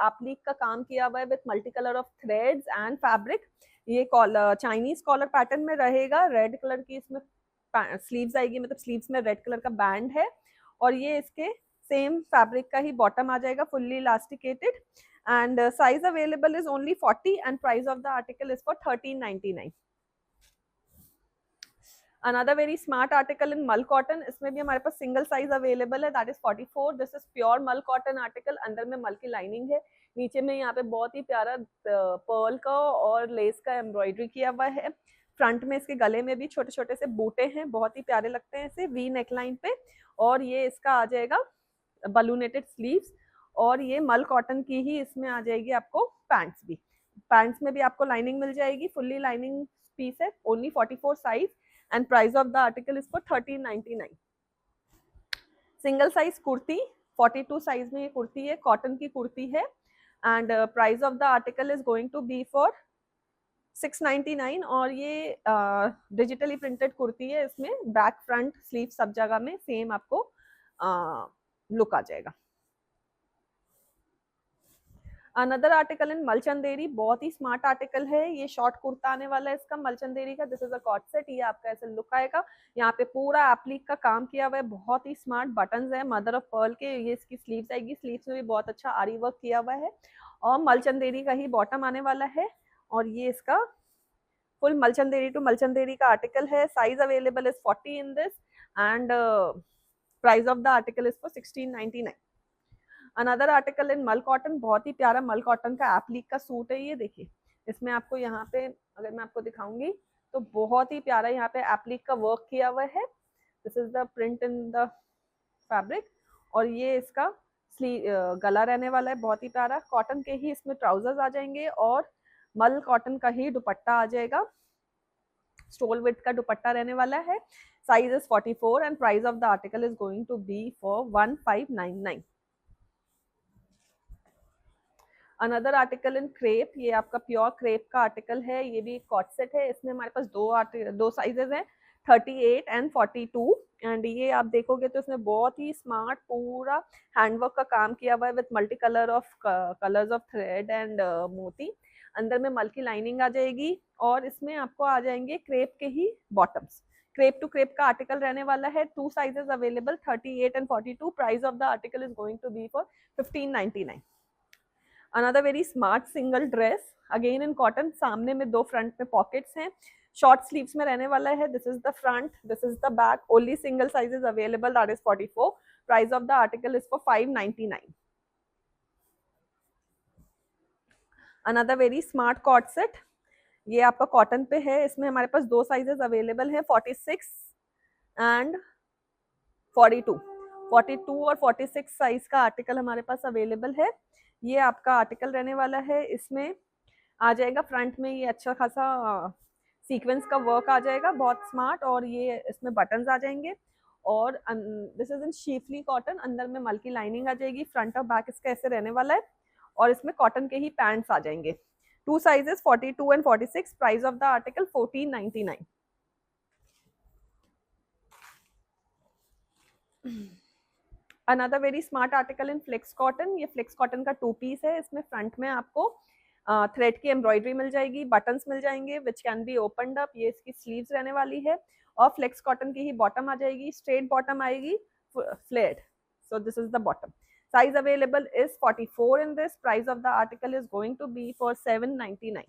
एप्लिक का काम किया हुआ है with multi colour of threads and fabric. ये कॉलर चाइनीज कॉलर पैटर्न में रहेगा, रेड कलर की इसमें स्लीव्स आएगी, मतलब स्लीव्स में रेड कलर का बैंड है, और ये इसके सेम फैब्रिक का ही बॉटम आ जाएगा, fully elasticated, and size available is only 40 and price of the article is for 1399। Another very smart article इन मल कॉटन, इसमें भी हमारे पास सिंगल साइज अवेलेबल है, that is 44। This is pure मल कॉटन आर्टिकल, अंदर में मल की लाइनिंग है, नीचे में यहाँ पे बहुत ही प्यारा पर्ल का और लेस का एम्ब्रॉयडरी किया हुआ है, फ्रंट में इसके गले में भी छोटे छोटे से बूटे हैं, बहुत ही प्यारे लगते हैं इसे वी नेकलाइन पे, और ये इसका आ जाएगा बलूनेटेड स्लीव्स, और ये मल कॉटन की ही इसमें आ जाएगी आपको पैंट्स भी, पैंट्स में भी आपको लाइनिंग मिल जाएगी, फुल्ली लाइनिंग पीस है, only 44 size and price of the article is for 1399। Single size kurti, 42 size में ये कुर्ती है, कॉटन की कुर्ती है, and price of the article is going to be for 699, और ये डिजिटली प्रिंटेड कुर्ती है, इसमें बैक फ्रंट स्लीव सब जगह में सेम आपको लुक आ जाएगा। अनदर आर्टिकल इन मलचंदेरी, बहुत ही स्मार्ट आर्टिकल है, ये शॉर्ट कुर्ता आने वाला है इसका मलचंदेरी का, this is a co-ord set, ये आपका ऐसे लुक आएगा, यहाँ पे पूरा एप्लिक का काम किया हुआ है, बहुत ही स्मार्ट बटन्स है मदर ऑफ पर्ल के, ये इसकी स्लीव्स आएगी, स्लीव्स में भी बहुत अच्छा आरी वर्क किया हुआ है, और मलचंदेरी का ही बॉटम आने वाला है, और ये इसका फुल मलचंदेरी टू मलचंदेरी का आर्टिकल है, size available is 40 in this, and price of the article is for 1699। Another article इन मल कॉटन, बहुत ही प्यारा मल कॉटन का एप्लिक का सूट है, ये देखिए, इसमें आपको यहाँ पे अगर मैं आपको दिखाऊंगी तो बहुत ही प्यारा यहाँ पे एप्लिक का वर्क किया हुआ है, this is the print in the fabric, और ये इसका गला रहने वाला है, बहुत ही प्यारा, कॉटन के ही इसमें ट्राउजर्स आ जाएंगे, और मल कॉटन का ही दुपट्टा आ जाएगा, स्टोल विड्थ का दुपट्टा रहने वाला है, size is 44 and price of the article is going to be for 1599। Another article in crepe, ये आपका प्योर क्रेप का आर्टिकल है, ये भी कॉट सेट है, इसमें हमारे पास दो साइजेस हैं, 38 एंड 42, एंड ये आप देखोगे तो इसमें बहुत ही स्मार्ट पूरा हैंडवर्क का काम किया हुआ है with multi colour of colours of thread and मोती, अंदर में मल की लाइनिंग आ जाएगी, और इसमें आपको आ जाएंगे क्रेप के ही बॉटम्स, क्रेप टू क्रेप का आर्टिकल रहने वाला है, 2 sizes available, 38 and 42, price of the article is going to be for 1599। Another very smart single dress, again in cotton, सामने में 2 फ्रंट में पॉकेट्स हैं, शॉर्ट स्लीव्स में रहने वाला है, this is the front, this is the back, only single size is available, that is 44, price of the article is for 599। Another very smart co-ord set, ये आपका कॉटन पे है, इसमें हमारे पास 2 साइजेस अवेलेबल है, 46 एंड 42, 42 और 46 साइज का आर्टिकल हमारे पास अवेलेबल है, ये आपका आर्टिकल रहने वाला है, इसमें आ जाएगा फ्रंट में ये अच्छा खासा सीक्वेंस का वर्क आ जाएगा, बहुत स्मार्ट, और ये इसमें बटन्स आ जाएंगे, और दिस इज इन शीफली कॉटन, अंदर में मल की लाइनिंग आ जाएगी, फ्रंट और बैक इसका ऐसे रहने वाला है, और इसमें कॉटन के ही पैंट्स आ जाएंगे, 2 sizes 42 and 46, price of the article 1499। Another very smart article in flex cotton, ये फ्लेक्स कॉटन का 2 पीस है, इसमें फ्रंट में आपको थ्रेड की एम्ब्रॉयडरी मिल जाएगी, बटन्स मिल जाएंगे which can be opened up, ये इसकी स्लीव्स रहने वाली है, और फ्लेक्स कॉटन की ही बॉटम आ जाएगी, स्ट्रेट बॉटम आएगी, flared. So this is the bottom. Size available is 44 in this. Price of the article is going to be for 799.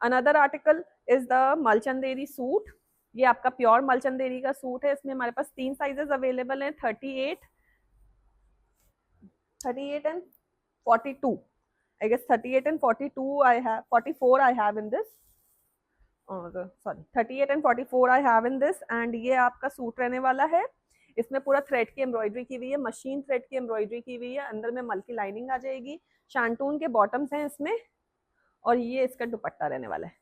Another article is the मलचंदेरी सूट. ये आपका प्योर मलचंदेरी का suit है. इसमें हमारे पास 3 साइजेस अवेलेबल हैं, 38 and 42. I guess 38 and 42 I have, 44 I have in this. Sorry, 38 and 44 I have in this. And ये आपका सूट रहने वाला है. इसमें पूरा थ्रेड की एम्ब्रॉयडरी की हुई है, मशीन थ्रेड की एम्ब्रॉयडरी की हुई है. अंदर में मल की लाइनिंग आ जाएगी. शांटून के बॉटम्स हैं इसमें. और ये इसका दुपट्टा रहने वाला है.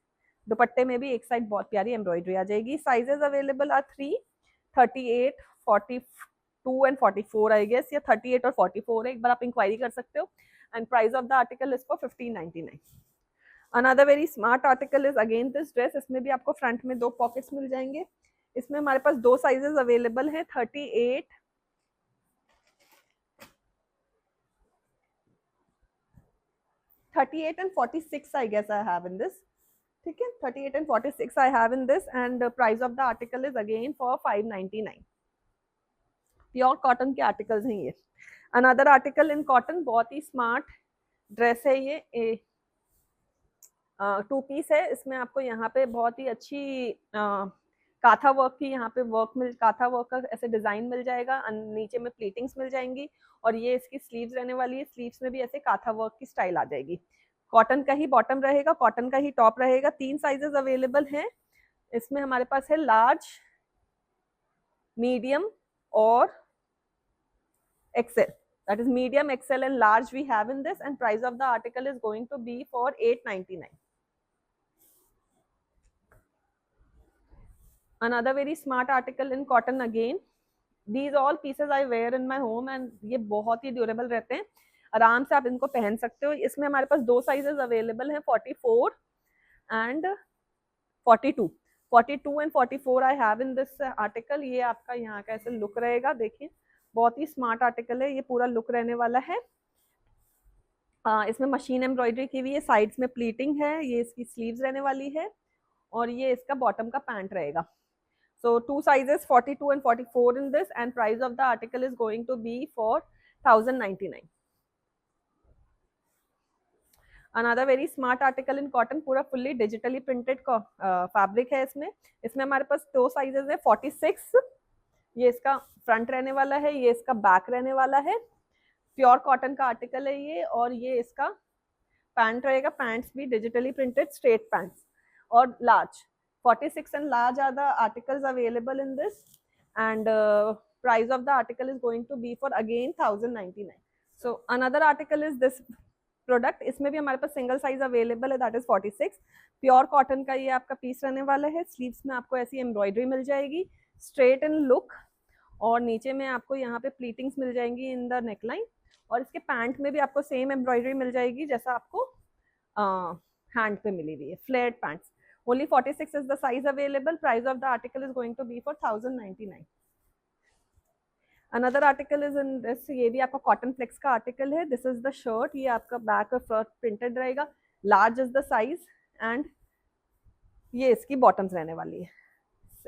दुपट्टे में भी एक साइड बहुत प्यारी एम्ब्रॉयडरी आ जाएगी. Sizes available are 3, 38, 42 and 44 I guess, या 38 और 44 है. एक बार आप इंक्वायरी कर सकते हो. And price of the article is for 1599. Another very smart article is again this dress. इसमें भी आपको फ्रंट में 2 पॉकेट्स मिल जाएंगे. इसमें हमारे पास 2 साइजेस अवेलेबल हैं, 38 and 46 I guess I have in this. ठीक है, 38 and 46 I have in this. And price of the article is again for 599. Pure cotton के आर्टिकल्स हैं ये. अनदर आर्टिकल इन कॉटन, बहुत ही स्मार्ट ड्रेस है ये. 2 piece है. इसमें आपको यहाँ पे बहुत ही अच्छी काथा वर्क की यहाँ पे काथा वर्क का ऐसे डिजाइन मिल जाएगा. नीचे में प्लीटिंग्स मिल जाएंगी. और ये इसकी स्लीव्स रहने वाली है. स्लीव्स में भी ऐसे काथा वर्क की स्टाइल आ जाएगी. कॉटन का ही बॉटम रहेगा, कॉटन का ही टॉप रहेगा. 3 साइजेस अवेलेबल हैं. इसमें हमारे पास है लार्ज, मीडियम और XL. That is medium, XL and large we have in this. And price of the article is going to be for 899. Another very smart article in cotton again. These all pieces I wear in my home and ये बहुत ही durable रहते हैं. आराम से आप इनको पहन सकते हो. इसमें हमारे पास 2 साइजेस अवेलेबल हैं, 44 and 42. 42 and 44 I have in this article. ये आपका यहाँ का ऐसे लुक रहेगा. देखिए बहुत ही स्मार्ट आर्टिकल है. ये पूरा लुक रहने वाला है. इसमें मशीन एम्ब्रॉयडरी की हुई है, साइड्स में प्लीटिंग है. ये इसकी स्लीव्स रहने वाली है. और ये इसका बॉटम का पैंट रहेगा. So 2 sizes, 42 and 44 in this. And price of the article is going to be for 1099. Another very smart article in cotton, पूरा fully digitally printed fabric है इसमें. इसमें हमारे पास 2 sizes है, 46. ये इसका फ्रंट रहने वाला है, ये इसका बैक रहने वाला है. प्योर कॉटन का आर्टिकल है ये. और ये इसका पैंट रहेगा. पैंट्स भी डिजिटली प्रिंटेड स्ट्रेट पैंट्स. और large, 46 and large are the articles available in this. And price of the article is going to be for again 1099. So another article is this product. इसमें भी हमारे पास single size available है, that is 46. Pure cotton का ये आपका piece रहने वाला है. स्लीव्स में आपको ऐसी एम्ब्रॉयडरी मिल जाएगी, स्ट्रेट इन लुक. और नीचे में आपको यहाँ पे प्लीटिंग्स मिल जाएंगी इन द नेकलाइन. और इसके पैंट में भी आपको सेम एम्ब्रॉयडरी मिल जाएगी जैसा आपको हैंड पे मिली हुई है, flared pants. Only 46 is the size available. Price of the article is going to be for 1099. Another article is in this. ये भी आपका cotton flex का article है. This is the shirt. ये आपका back और front printed रहेगा. Large is the size and ये इसकी bottoms रहने वाली है.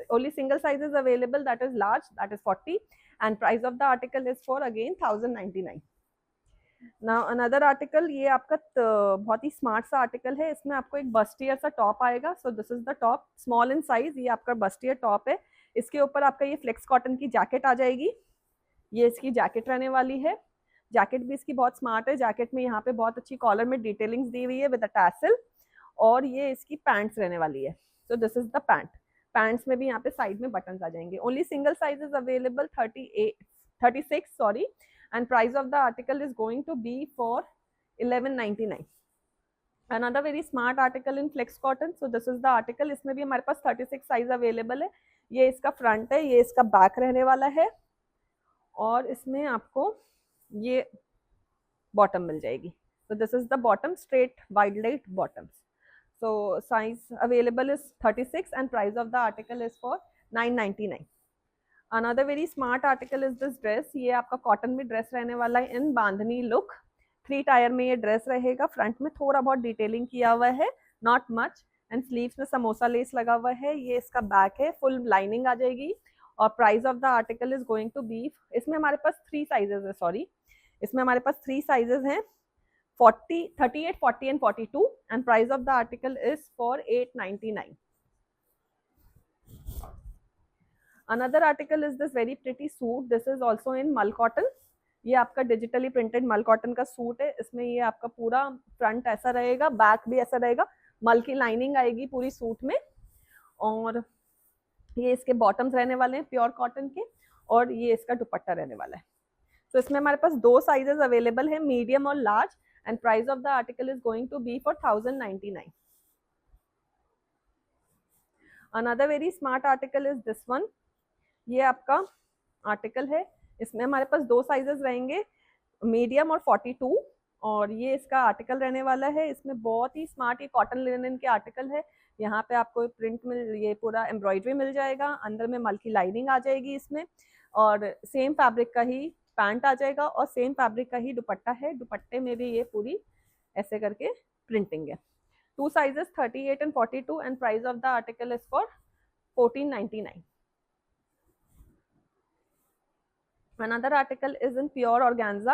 Only single size is available. That is large. That is 40. And price of the article is for again 1099. Now another article, ये आपका बहुत ही स्मार्ट सा आर्टिकल है. इसमें आपको एक बस्टियर सा टॉप आएगा. सो this is the top, small in size. ये आपका बस्टियर टॉप है. इसके ऊपर आपका ये फ्लेक्स कॉटन की जैकेट आ जाएगी. ये इसकी जैकेट रहने वाली है. जैकेट भी इसकी बहुत स्मार्ट है. जैकेट में यहाँ पे बहुत अच्छी कॉलर में डिटेलिंग्स दी हुई है विद अ टैसल. और ये इसकी पैंट्स रहने वाली है. So this is the pant. Pants में भी यहाँ पे साइड में बटन आ जाएंगे. Only single size is available, 36 sorry. And price of the article is going to be for 1199. Another very smart article in flex cotton. So this is the article. इसमें भी हमारे पास 36 size available है. ये इसका front है, ये इसका back रहने वाला है. और इसमें आपको ये बॉटम मिल जाएगी. So this is the bottom, straight wide leg bottoms. So size available is 36 and price of the article is for 999. Another very smart article is this dress. ये आपका कॉटन में ड्रेस रहने वाला है इन बांधनी लुक. 3 टायर में ये dress रहेगा. Front में थोड़ा बहुत डिटेलिंग किया हुआ है, नॉट मच. एंड स्लीव्स में समोसा लेस लगा हुआ है। ये इसका बैक है, फुल लाइनिंग आ जाएगी। और price of the article is going to be, इसमें हमारे पास 3 साइजेस है, सॉरी, इसमें हमारे पास 3 साइजेस हैं, 40, 38, 40 and 42, and price of the article is for 899। Another article is this very pretty suit. This is also in मल कॉटन। ये आपका digitally printed मल कॉटन का सूट है। इसमें ये आपका पूरा फ्रंट ऐसा रहेगा, बैक भी ऐसा रहेगा, मल की लाइनिंग आएगी पूरी सूट में, और ये इसके बॉटम्स रहने वाले हैं प्योर कॉटन के, और ये इसका दुपट्टा रहने वाला है। तो इसमें हमारे पास 2 साइजेस अवेलेबल है, मीडियम और large, and price of the article is going to be for 1099। Another very smart article is this one. ये आपका आर्टिकल है, इसमें हमारे पास 2 साइजेस रहेंगे, मीडियम और 42, और ये इसका आर्टिकल रहने वाला है। इसमें बहुत ही स्मार्ट, ये कॉटन लिनन के आर्टिकल है। यहाँ पे आपको प्रिंट मिल, ये पूरा एम्ब्रॉयडरी मिल जाएगा, अंदर में मल की लाइनिंग आ जाएगी इसमें, और सेम फैब्रिक का ही पैंट आ जाएगा, और सेम फैब्रिक का ही दुपट्टा है। दुपट्टे में भी ये पूरी ऐसे करके प्रिंटिंग है। 2 sizes 38 and 42, and price of the article is for 1499। Another article is in pure organza,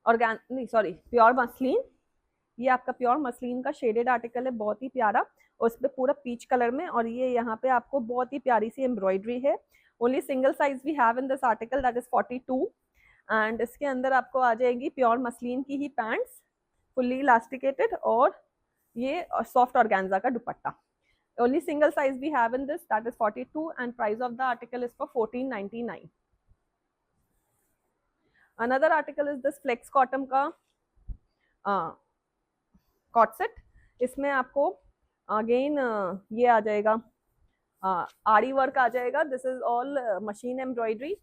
pure muslin. ये आपका प्योर मसलिन का शेडेड आर्टिकल है, बहुत ही प्यारा, और उस पर पूरा पीच कलर में, और ये यहाँ पे आपको बहुत ही प्यारी सी एम्ब्रॉयडरी है। Only single size we have in this article, that is 42, and इसके अंदर आपको आ जाएगी प्योर मसलिन की ही पैंट्स, फुल्ली इलास्टिकेटेड, और ये सॉफ्ट ऑर्गेन्जा का dupatta. Only single size we have in this, that is 42, and price of the article is for 1499। Another article is this flex cotton का cot set. इसमें आपको again ये आ जाएगा, आरी वर्क आ जाएगा। This is all machine embroidery,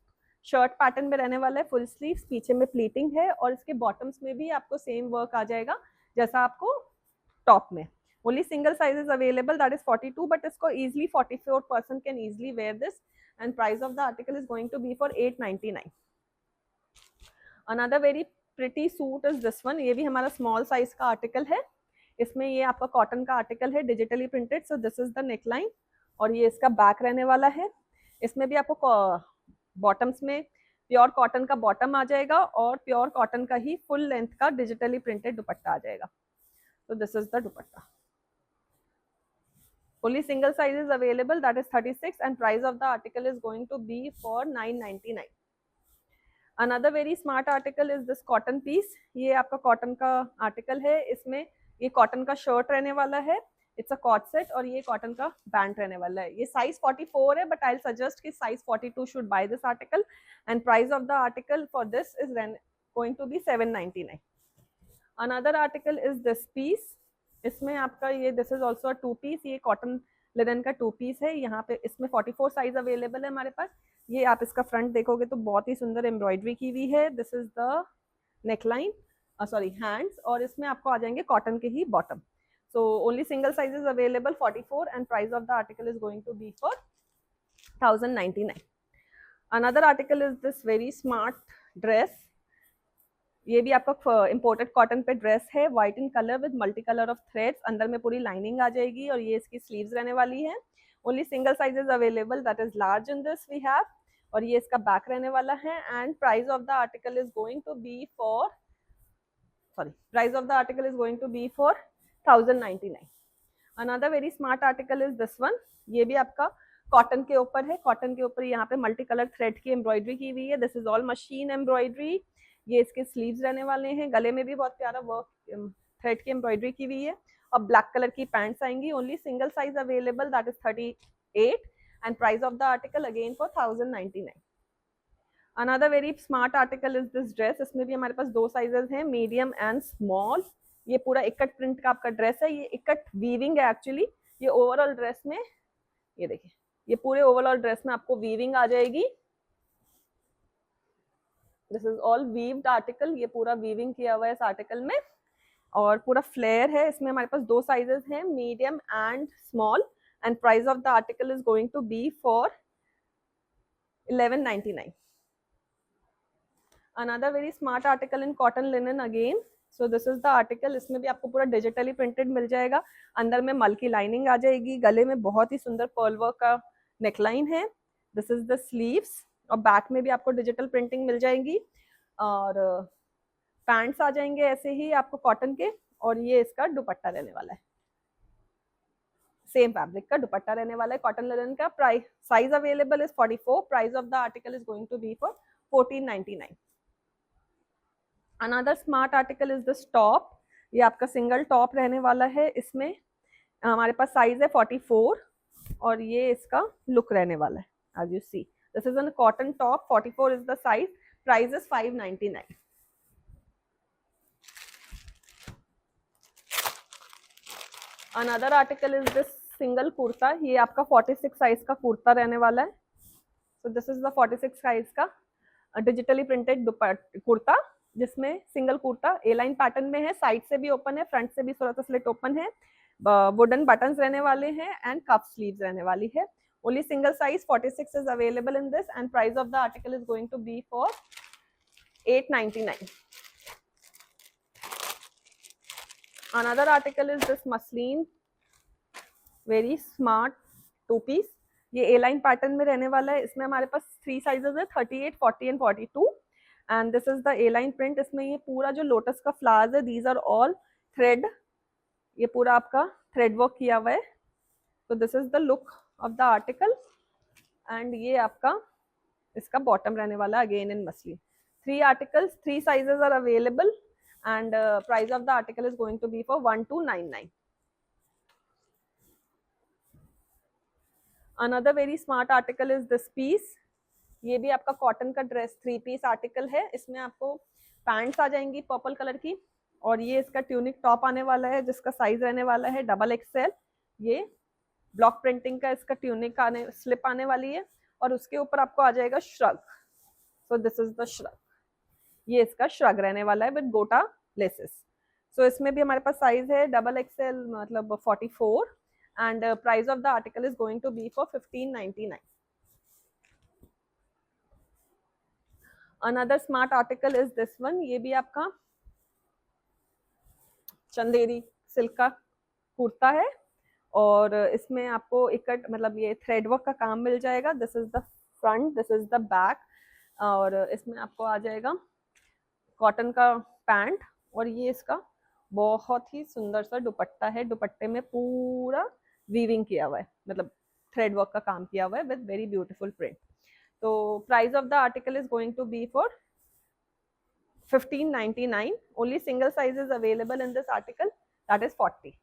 shirt pattern में रहने वाला है, फुल स्लीव्स, पीछे में प्लीटिंग है, और इसके बॉटम्स में भी आपको सेम वर्क आ जाएगा जैसा आपको टॉप में। Only single size is available, that is 42, but इसको easily 44 person can easily wear this, and price of the article is going to be for 899। Another very pretty suit is this one. ये भी हमारा small size का article है। इसमें ये आपका cotton का आर्टिकल है, digitally printed, so this is the neckline, और ये इसका बैक रहने वाला है। इसमें भी आपको बॉटम्स में प्योर कॉटन का बॉटम आ जाएगा, और प्योर कॉटन का ही फुल लेंथ का डिजिटली प्रिंटेड दुपट्टा आ जाएगा। तो this is the dupatta. Only single size is available, that is 36, and price of the article is going to be for 999। Another very smart article is this cotton piece। ये आपका cotton का article है, इसमें ये cotton का shirt रहने वाला है, इट्स अ कॉट सेट, और ये कॉटन का बैंड रहने वाला है। ये साइज 44 है, बट आई विल सजेस्ट कि size 42 should buy this article, and price of the article for this is going to be 799। Another article is this piece. इसमें आपका ये दिस इज ऑल्सो 2 पीस, ये कॉटन लिनन का 2 piece है। यहाँ पे इसमें 44 साइज अवेलेबल है हमारे पास। ये आप इसका फ्रंट देखोगे तो बहुत ही सुंदर एम्ब्रॉयडरी की हुई है। This is the neckline, sorry hands, और इसमें आपको आ जाएंगे कॉटन के ही bottom. So only single size is available 44, and price of the article is going to be for 1099। Another article is this very smart dress. ये भी आपका इम्पोर्टेड कॉटन पे ड्रेस है, white in colour with multi colour of threads, अंदर में पूरी lining आ जाएगी, और ये इसकी स्लीव्स रहने वाली है। Only single size is available, that is large in this we have, और ये इसका बैक रहने वाला है, and price of the article is going to be for, price of the article is going to be for 1099। Another very smart article is this one. ये भी आपका cotton के ऊपर है, कॉटन के ऊपर यहाँ पे मल्टी कलर थ्रेड की एम्ब्रॉयडरी की हुई है। This is all machine embroidery. ये इसके स्लीव्स रहने वाले हैं, गले में भी बहुत प्यारा वर्क थ्रेड की एम्ब्रॉयडरी की हुई है, और ब्लैक कलर की पैंट्स आएंगी। Only single size available, that is 38, and price of the article again for 1099। Another very smart article is this dress. इसमें भी हमारे पास 2 साइजेस हैं, मीडियम एंड स्मॉल। ये पूरा इकट प्रिंट का आपका ड्रेस है, ये इकट वीविंग है एक्चुअली। ये ओवरऑल ड्रेस में, ये देखिए, ये पूरे ओवरऑल ड्रेस में आपको वीविंग आ जाएगी। This is all weaved article, ये पूरा वीविंग किया हुआ है इस आर्टिकल में, और पूरा फ्लेयर है। इसमें हमारे पास 2 साइजेस हैं, medium and small, and price of the article is going to be for 1199। Another very smart article in cotton linen again. So this is the article. इसमें भी आपको पूरा डिजिटली प्रिंटेड मिल जाएगा, अंदर में मल की लाइनिंग आ जाएगी, गले में बहुत ही सुंदर पर्ल वर्क का नेकलाइन है। दिस इज द स्लीव्स, और बैक में भी आपको डिजिटल प्रिंटिंग मिल जाएगी, और पैंट्स आ जाएंगे ऐसे ही आपको कॉटन के, और ये इसका दुपट्टा रहने वाला है, सेम फैब्रिक का दुपट्टा रहने वाला है कॉटन लिनन का। Price size available is 44, price of the article is going to be for 1499। Another smart article is this top, ये आपका सिंगल टॉप रहने वाला है, इसमें हमारे पास साइज है 44, और ये इसका लुक रहने वाला है as you see. This is a cotton top, 44 is the size, price is 599। Another article is this single kurta, ये आपका 46 साइज का कुर्ता रहने वाला है। So this is the 46 size का डिजिटली प्रिंटेड कुर्ता, जिसमें single kurta A line pattern में है, साइड से भी ओपन है, फ्रंट से भी थोड़ा सा स्लिट ओपन है, वुडन बटन्स रहने वाले हैं, एंड कफ स्लीव्स रहने वाली है। Only single size 46 is available in this, and price of the article is going to be for 899। Another article is this muslin, very smart two piece, ये A line pattern में रहने वाला है। इसमें हमारे पास 3 साइजेस है, 38, 40 and 42, and this is the A line print. इसमें ये पूरा जो लोटस का फ्लावर्स है, दीज आर ऑल थ्रेड, ये पूरा आपका थ्रेड वर्क किया हुआ है। तो this is the look of the article, and ये आपका इसका बॉटम रहने वाला again in muslin. 3 articles, 3 sizes are available, and price of the article is going to be for 1299. Another very smart article is this piece, ये भी आपका cotton का dress 3 piece article है। इसमें आपको पैंट्स आ जाएंगी पर्पल कलर की, और ये इसका ट्यूनिक टॉप आने वाला है, जिसका साइज रहने वाला है डबल एक्सएल। ये ब्लॉक प्रिंटिंग का इसका ट्यूनिक आने स्लिप आने वाली है, और उसके ऊपर आपको आ जाएगा shrug. So this is the shrug, ये इसका श्रग रहने वाला है विद गोटा लेसेस। सो इसमें भी हमारे पास साइज है डबल एक्सएल, मतलब 44, and price of the article is going to be for 1599। Another smart article is this one, ये भी आपका चंदेरी सिल्क का कुर्ता है, और इसमें आपको इकट मतलब ये थ्रेड वर्क का काम मिल जाएगा। This is the front, this is the back, और इसमें आपको आ जाएगा कॉटन का पैंट, और ये इसका बहुत ही सुंदर सा दुपट्टा है। दुपट्टे में पूरा वीविंग किया हुआ है, मतलब थ्रेड वर्क का काम किया हुआ है विद वेरी ब्यूटीफुल प्रिंट। तो price of the article is going to be for 1599. Only single size is available in this article, that is 40.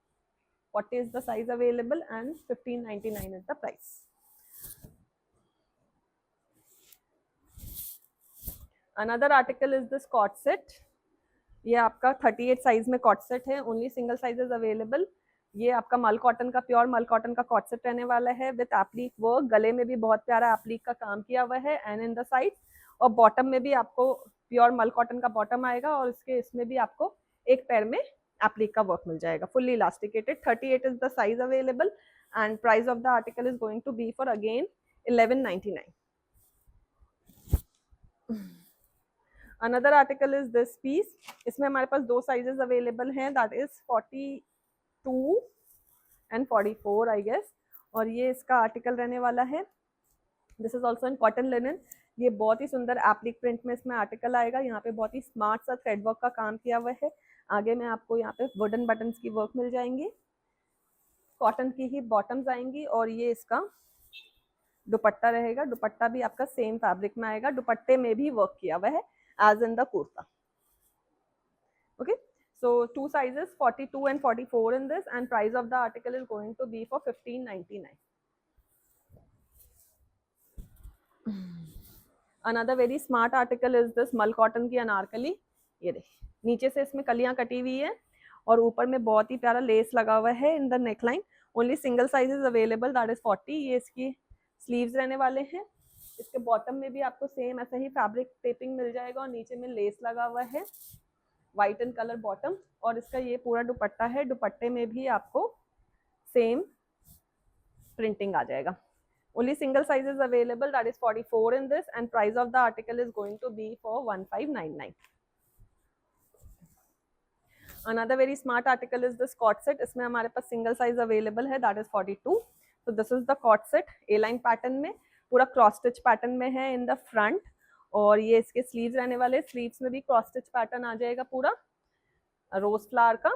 40 is the size available, and 1599 is the price. Another article is this cot set. ये आपका 38 size में cot set है, only single sizes available. ये आपका मल cotton का, pure मल cotton का कॉट सेट रहने वाला है विद एप्लिक वर्क, गले में भी बहुत प्यारा एप्लिक का काम किया हुआ है, एंड इन द साइड, और बॉटम में भी आपको प्योर मल कॉटन का बॉटम आएगा, और इसमें भी आपको एक पैर में एप्लिक का वर्क मिल जाएगा, fully elasticated. 38 is the size available, and price of the article is going to be for again 1199. Another article is this piece, इसमें हमारे पास 2 साइजेस अवेलेबल हैं, that is 42 and 44 I guess, और ये इसका आर्टिकल रहने वाला है। This is also in cotton linen, ये बहुत ही सुंदर एप्लिक प्रिंट में इसमें आर्टिकल आएगा। यहाँ पे बहुत ही स्मार्ट सा थ्रेड वर्क का काम किया हुआ है, आगे में आपको यहाँ पे वुडन बटन्स की वर्क मिल जाएंगी, कॉटन की ही बॉटम्स आएंगी, और ये इसका दुपट्टा रहेगा। दुपट्टा भी आपका सेम फैब्रिक में आएगा, दुपट्टे में भी वर्क किया हुआ है as in the kurta. Okay, so 2 sizes 42 and 44 in this, and price of the article is going to be for 1599. Another very smart article is this मल कॉटन की अनारकली। ये देखिए, नीचे से इसमें कलियां कटी हुई है, और ऊपर में बहुत ही प्यारा लेस लगा हुआ है in the neckline. Only single sizes available, that is 40। ये इसकी स्लीव्स रहने वाले हैं। इसके बॉटम में भी आपको सेम ऐसा ही फैब्रिक टेपिंग मिल जाएगा, और नीचे में लेस लगा हुआ है, वाइट एंड कलर बॉटम, और इसका ये पूरा दुपट्टा है। दुपट्टे में भी आपको सेम प्रिंटिंग आ जाएगा। Only single sizes available, that is 44 in this, and price of the article is going to be for 1599. Another very smart article is this coord set. इसमें हमारे पास सिंगल साइज अवेलेबल है, that is 42. तो this is the coord set A line pattern में, पूरा cross stitch pattern में है इन the front. और ये इसके स्लीव्स रहने वाले, स्लीव्स में भी क्रॉस स्टिच पैटर्न आ जाएगा पूरा रोज फ्लावर का.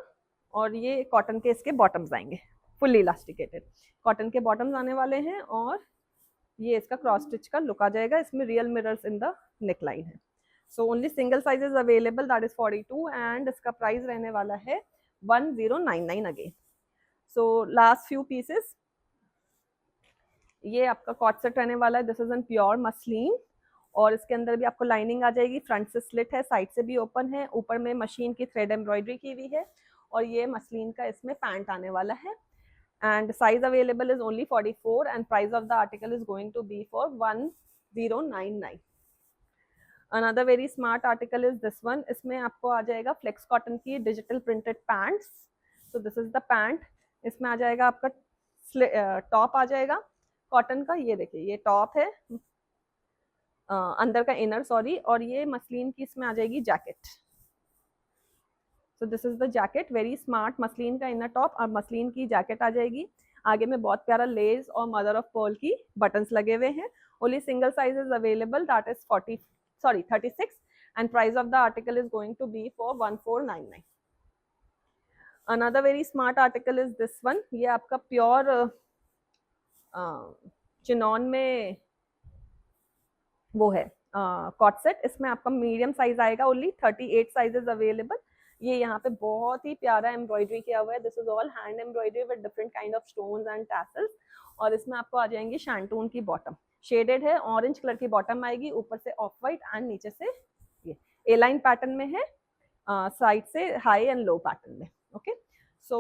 और ये कॉटन के इसके बॉटम्स आएंगे, फुल्ली इलास्टिकेटेड कॉटन के बॉटम्स आने वाले हैं. और ये इसका क्रॉस स्टिच का लुक आ जाएगा. इसमें real mirrors in the neck line है. So only single size is available, that is 42 and इसका प्राइस रहने वाला है 1099 again. So last few pieces, ये आपका कॉट सेट रहने वाला है. This is in pure muslin और इसके अंदर भी आपको लाइनिंग आ जाएगी. फ्रंट से स्लिट है, साइड से भी ओपन है, ऊपर में मशीन की थ्रेड एम्ब्रॉयडरी की हुई है. और ये मसलिन का इसमें पैंट आने वाला है. And size available is only 44 and price of the article is going to be for 1099. Another very smart article is this one. इसमें आपको आ जाएगा फ्लेक्स कॉटन की digital printed pants. So this is the pant. इसमें आ जाएगा आपका top आ जाएगा cotton का. ये देखिए, ये टॉप है, अंदर का इनर सॉरी. और ये मसलिन की इसमें आ जाएगी jacket. So this is the jacket, very smart muslin का इनर टॉप और मसलिन की जैकेट आ जाएगी. आगे में बहुत प्यारा लेस और मदर ऑफ पर्ल की बटन्स लगे हुए हैं. Only single size is available, that is 36 and price of the article is going to be for 1499. Another very smart article is this one. ये आपका प्योर चिनॉन में वो है कॉट सेट. इसमें आपका मीडियम साइज आएगा, ओनली 38 साइजेस अवेलेबल. ये यहाँ पे बहुत ही प्यारा एम्ब्रॉयडरी किया हुआ है. This is all hand embroidery with different kind of stones and tassels. और इसमें आपको आ जाएंगे शैंटून की बॉटम, शेडेड है, ऑरेंज कलर की बॉटम आएगी, ऊपर से ऑफ वाइट एंड नीचे से ये ए लाइन पैटर्न में है, साइड से हाई एंड लो पैटर्न में. Okay, so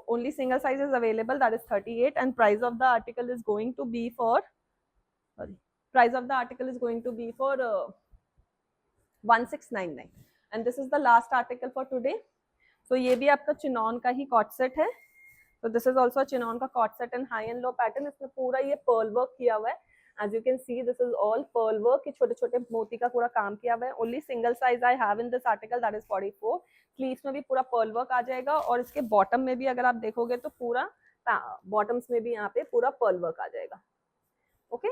only single size is available, that is 38 and price of the article is going to be for price of the article is going to be for 1699. And this is the last article for today. So ये भी आपका chinon का ही coord set है. So this is also a chinon का cot set in high and low pattern. इसमें पूरा ये पर्ल वर्क किया हुआ है. As you can see, this is all pearl work. छोटे छोटे मोती का पूरा काम किया हुआ है. Only single size I have in this article, that is 44. Sleeves में भी पूरा pearl work आ जाएगा. और इसके बॉटम में भी अगर आप देखोगे तो पूरा बॉटम्स में भी यहाँ पे पूरा pearl work आ जाएगा. ओके,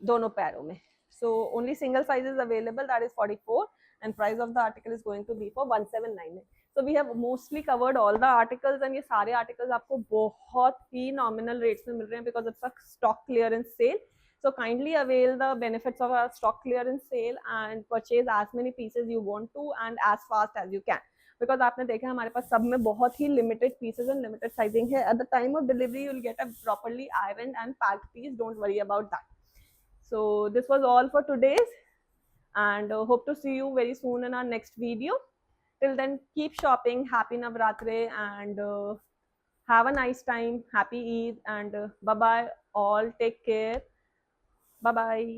दोनों पैरों में. So only single size is available, that is 44 and price of the article is going to be for 1799. So we have mostly covered all the articles and ये सारे articles आपको बहुत ही nominal rates में मिल रहे हैं because it's a stock clearance sale. So kindly avail the benefits of our stock clearance sale and purchase as many pieces you want to and as fast as you can. Because आपने देखा हमारे पास सब में बहुत ही limited pieces and limited sizing है. At the time of delivery, you will get a properly ironed and packed piece. Don't worry about that. So this was all for today's, and hope to see you very soon in our next video. Till then, keep shopping. Happy Navratri and have a nice time. Happy Eid and bye bye all. Take care. Bye bye.